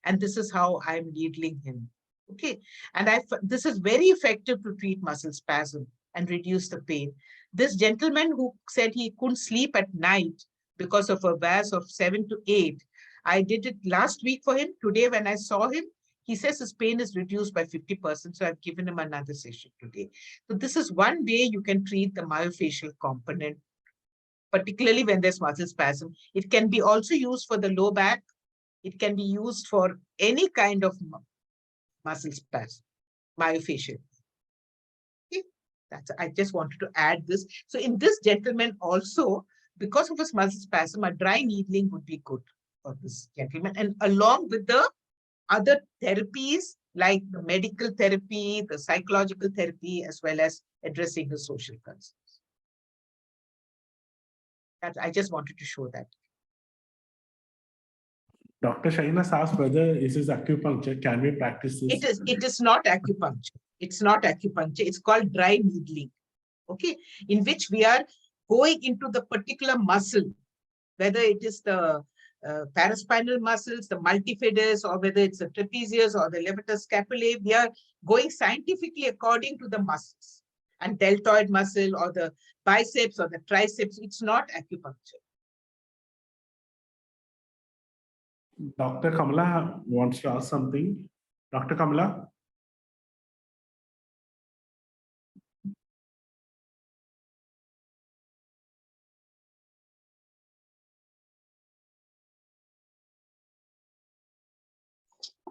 [SPEAKER 3] And this is how I'm needling him. Okay. And this is very effective to treat muscle spasm and reduce the pain. This gentleman who said he couldn't sleep at night because of a VAS of 7 to 8, I did it last week for him. Today, when I saw him, he says his pain is reduced by 50%. So I've given him another session today. So this is one way you can treat the myofascial component, particularly when there's muscle spasm. It can be also used for the low back. It can be used for any kind of muscle spasm, myofascial. I just wanted to add this. So in this gentleman also, because of his muscle spasm, a dry needling would be good for this gentleman. And along with the other therapies, like the medical therapy, the psychological therapy, as well as addressing the social concerns. I just wanted to show that.
[SPEAKER 2] Dr. Shaina asked whether this is acupuncture. Can we practice this?
[SPEAKER 3] It is not acupuncture. It's not acupuncture. It's called dry needling. Okay, in which we are going into the particular muscle, whether it is the paraspinal muscles, the multifidus, or whether it's the trapezius or the levator scapulae. We are going scientifically according to the muscles and deltoid muscle or the biceps or the triceps. It's not acupuncture.
[SPEAKER 2] Dr. Kamala wants to ask something. Dr. Kamala?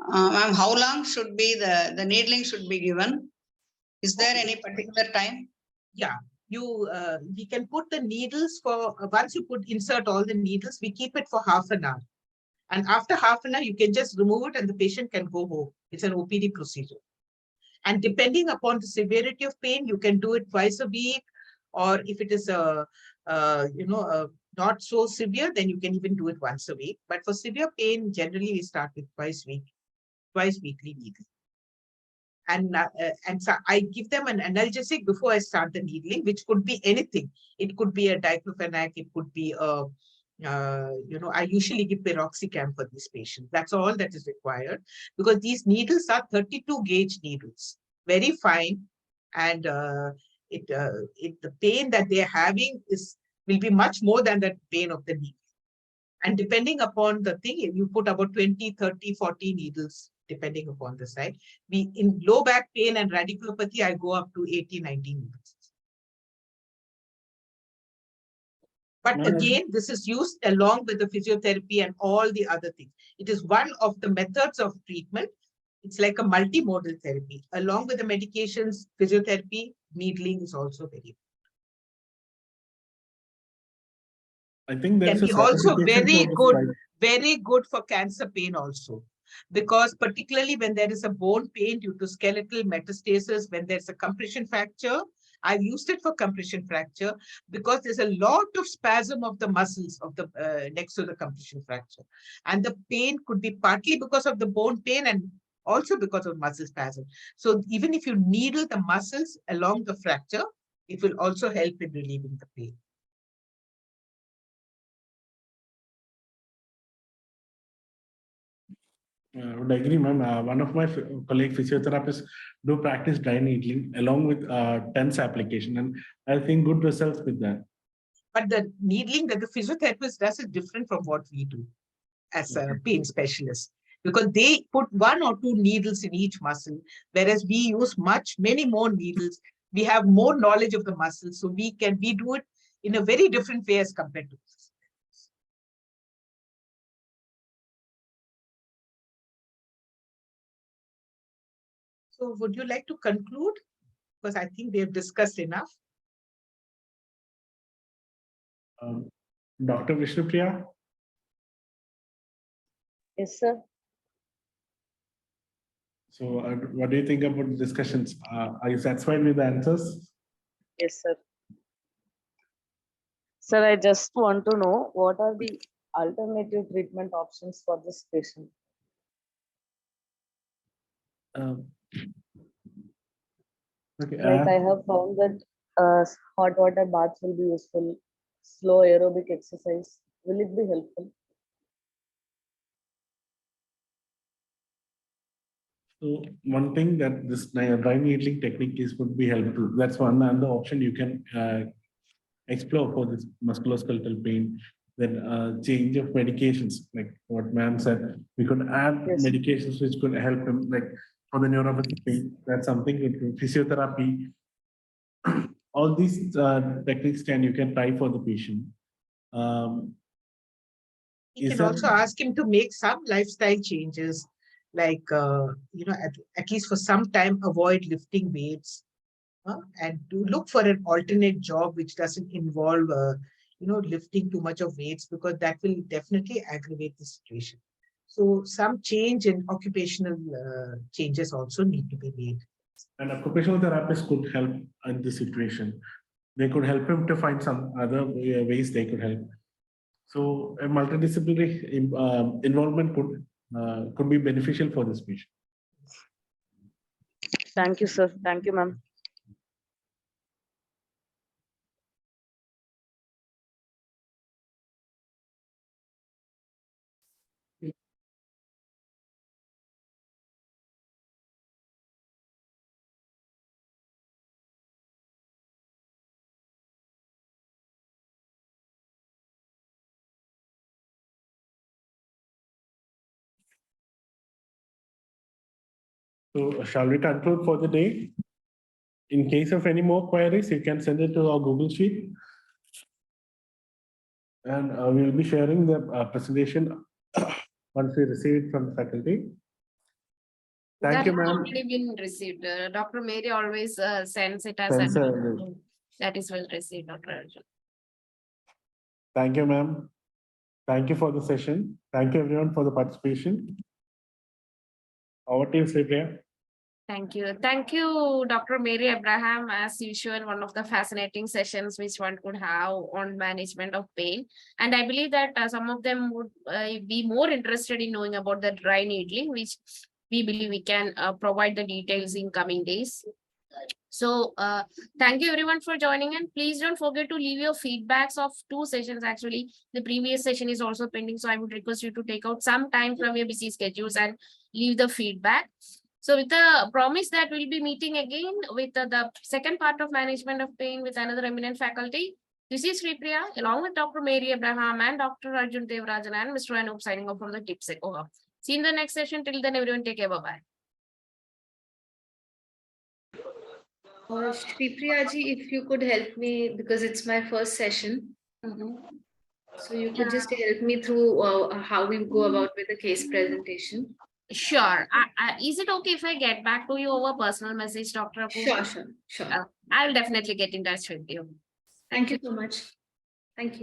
[SPEAKER 10] Ma'am, how long should be the needling should be given? Is there any particular time?
[SPEAKER 3] Yeah, we can put the needles for, once you insert all the needles, we keep it for half an hour. And after half an hour, you can just remove it and the patient can go home. It's an OPD procedure. And depending upon the severity of pain, you can do it twice a week. Or if it is not so severe, then you can even do it once a week. But for severe pain, generally we start with twice weekly needling. And so I give them an analgesic before I start the needling, which could be anything. It could be a diclofenac, it could be I usually give piroxicam for these patients. That's all that is required, because these needles are 32 gauge needles, very fine, and the pain that they're having will be much more than the pain of the needle. And depending upon the thing, you put about 20, 30, 40 needles, depending upon the side. In low back pain and radiculopathy, I go up to 80, 90 needles. But again, this is used along with the physiotherapy and all the other things. It is one of the methods of treatment. It's like a multimodal therapy. Along with the medications, physiotherapy, needling is also very important.
[SPEAKER 2] I think there's
[SPEAKER 3] can be also very good for cancer pain also. Because particularly when there is a bone pain due to skeletal metastasis, when there's a compression fracture, I've used it for compression fracture because there's a lot of spasm of the muscles of the next to the compression fracture. And the pain could be partly because of the bone pain and also because of muscle spasm. So even if you needle the muscles along the fracture, it will also help in relieving the pain.
[SPEAKER 2] I would agree, ma'am. One of my colleague physiotherapists do practice dry needling along with TENS application, and I think good results with that.
[SPEAKER 3] But the needling that the physiotherapist does is different from what we do. as a pain specialist, because they put 1 or 2 needles in each muscle, whereas we use many more needles. We have more knowledge of the muscle, so we do it in a very different way as compared to. So would you like to conclude? Because I think we have discussed enough.
[SPEAKER 2] Dr. Vishnupriya?
[SPEAKER 7] Yes, sir.
[SPEAKER 2] So what do you think about the discussions? Are you satisfied with the answers?
[SPEAKER 7] Yes, sir. Sir, I just want to know what are the alternative treatment options for this patient?
[SPEAKER 2] Okay.
[SPEAKER 7] Like I have found that hot water baths will be useful. Slow aerobic exercise. Will it be helpful?
[SPEAKER 2] So one thing that this dry needling technique is would be helpful. That's one other option you can explore for this musculoskeletal pain. Then change of medications, like what ma'am said, we could add
[SPEAKER 7] Yes.
[SPEAKER 2] medications which could help him, like for the neuropathic pain. That's something with physiotherapy. All these techniques you can try for the patient.
[SPEAKER 3] You can also ask him to make some lifestyle changes, like, at least for some time, avoid lifting weights, and to look for an alternate job which doesn't involve, lifting too much of weights, because that will definitely aggravate the situation. So some change in occupational changes also need to be made.
[SPEAKER 2] And occupational therapists could help in this situation. They could help him to find some other ways they could help. So a multidisciplinary involvement could be beneficial for this patient.
[SPEAKER 7] Thank you, sir. Thank you, ma'am.
[SPEAKER 2] So shall we conclude for the day? In case of any more queries, you can send it to our Google Sheet. And we will be sharing the presentation once we receive it from the faculty. Thank you,
[SPEAKER 1] That has
[SPEAKER 2] ma'am.
[SPEAKER 1] already been received. Dr. Mary always sends it as
[SPEAKER 2] Sends
[SPEAKER 1] that is well received, Dr. Arjun.
[SPEAKER 2] Thank you, ma'am. Thank you for the session. Thank you, everyone, for the participation. Over to you, Sripriya.
[SPEAKER 1] Thank you. Thank you, Dr. Mary Abraham. As usual, one of the fascinating sessions which one could have on management of pain. And I believe that some of them would be more interested in knowing about the dry needling, which we believe we can provide the details in coming days. So thank you everyone for joining, and please don't forget to leave your feedbacks of 2 sessions. Actually, the previous session is also pending, so I would request you to take out some time from your busy schedules and leave the feedback. So with the promise that we'll be meeting again with the second part of management of pain with another eminent faculty. This is Sripriya, along with Dr. Mary Abraham and Dr. Arjun Devarajan and Mr. Anup signing off from the TIPSEC. See you in the next session. Till then, everyone take care. Bye-bye.
[SPEAKER 5] Shripriya ji, if you could help me, because it's my first session. So you could just help me through how we go about with the case presentation.
[SPEAKER 1] Sure. Is it okay if I get back to you over personal message, Dr. Apurva?
[SPEAKER 5] Sure.
[SPEAKER 1] I will definitely get in touch with you.
[SPEAKER 5] Thank you so much. Thank you.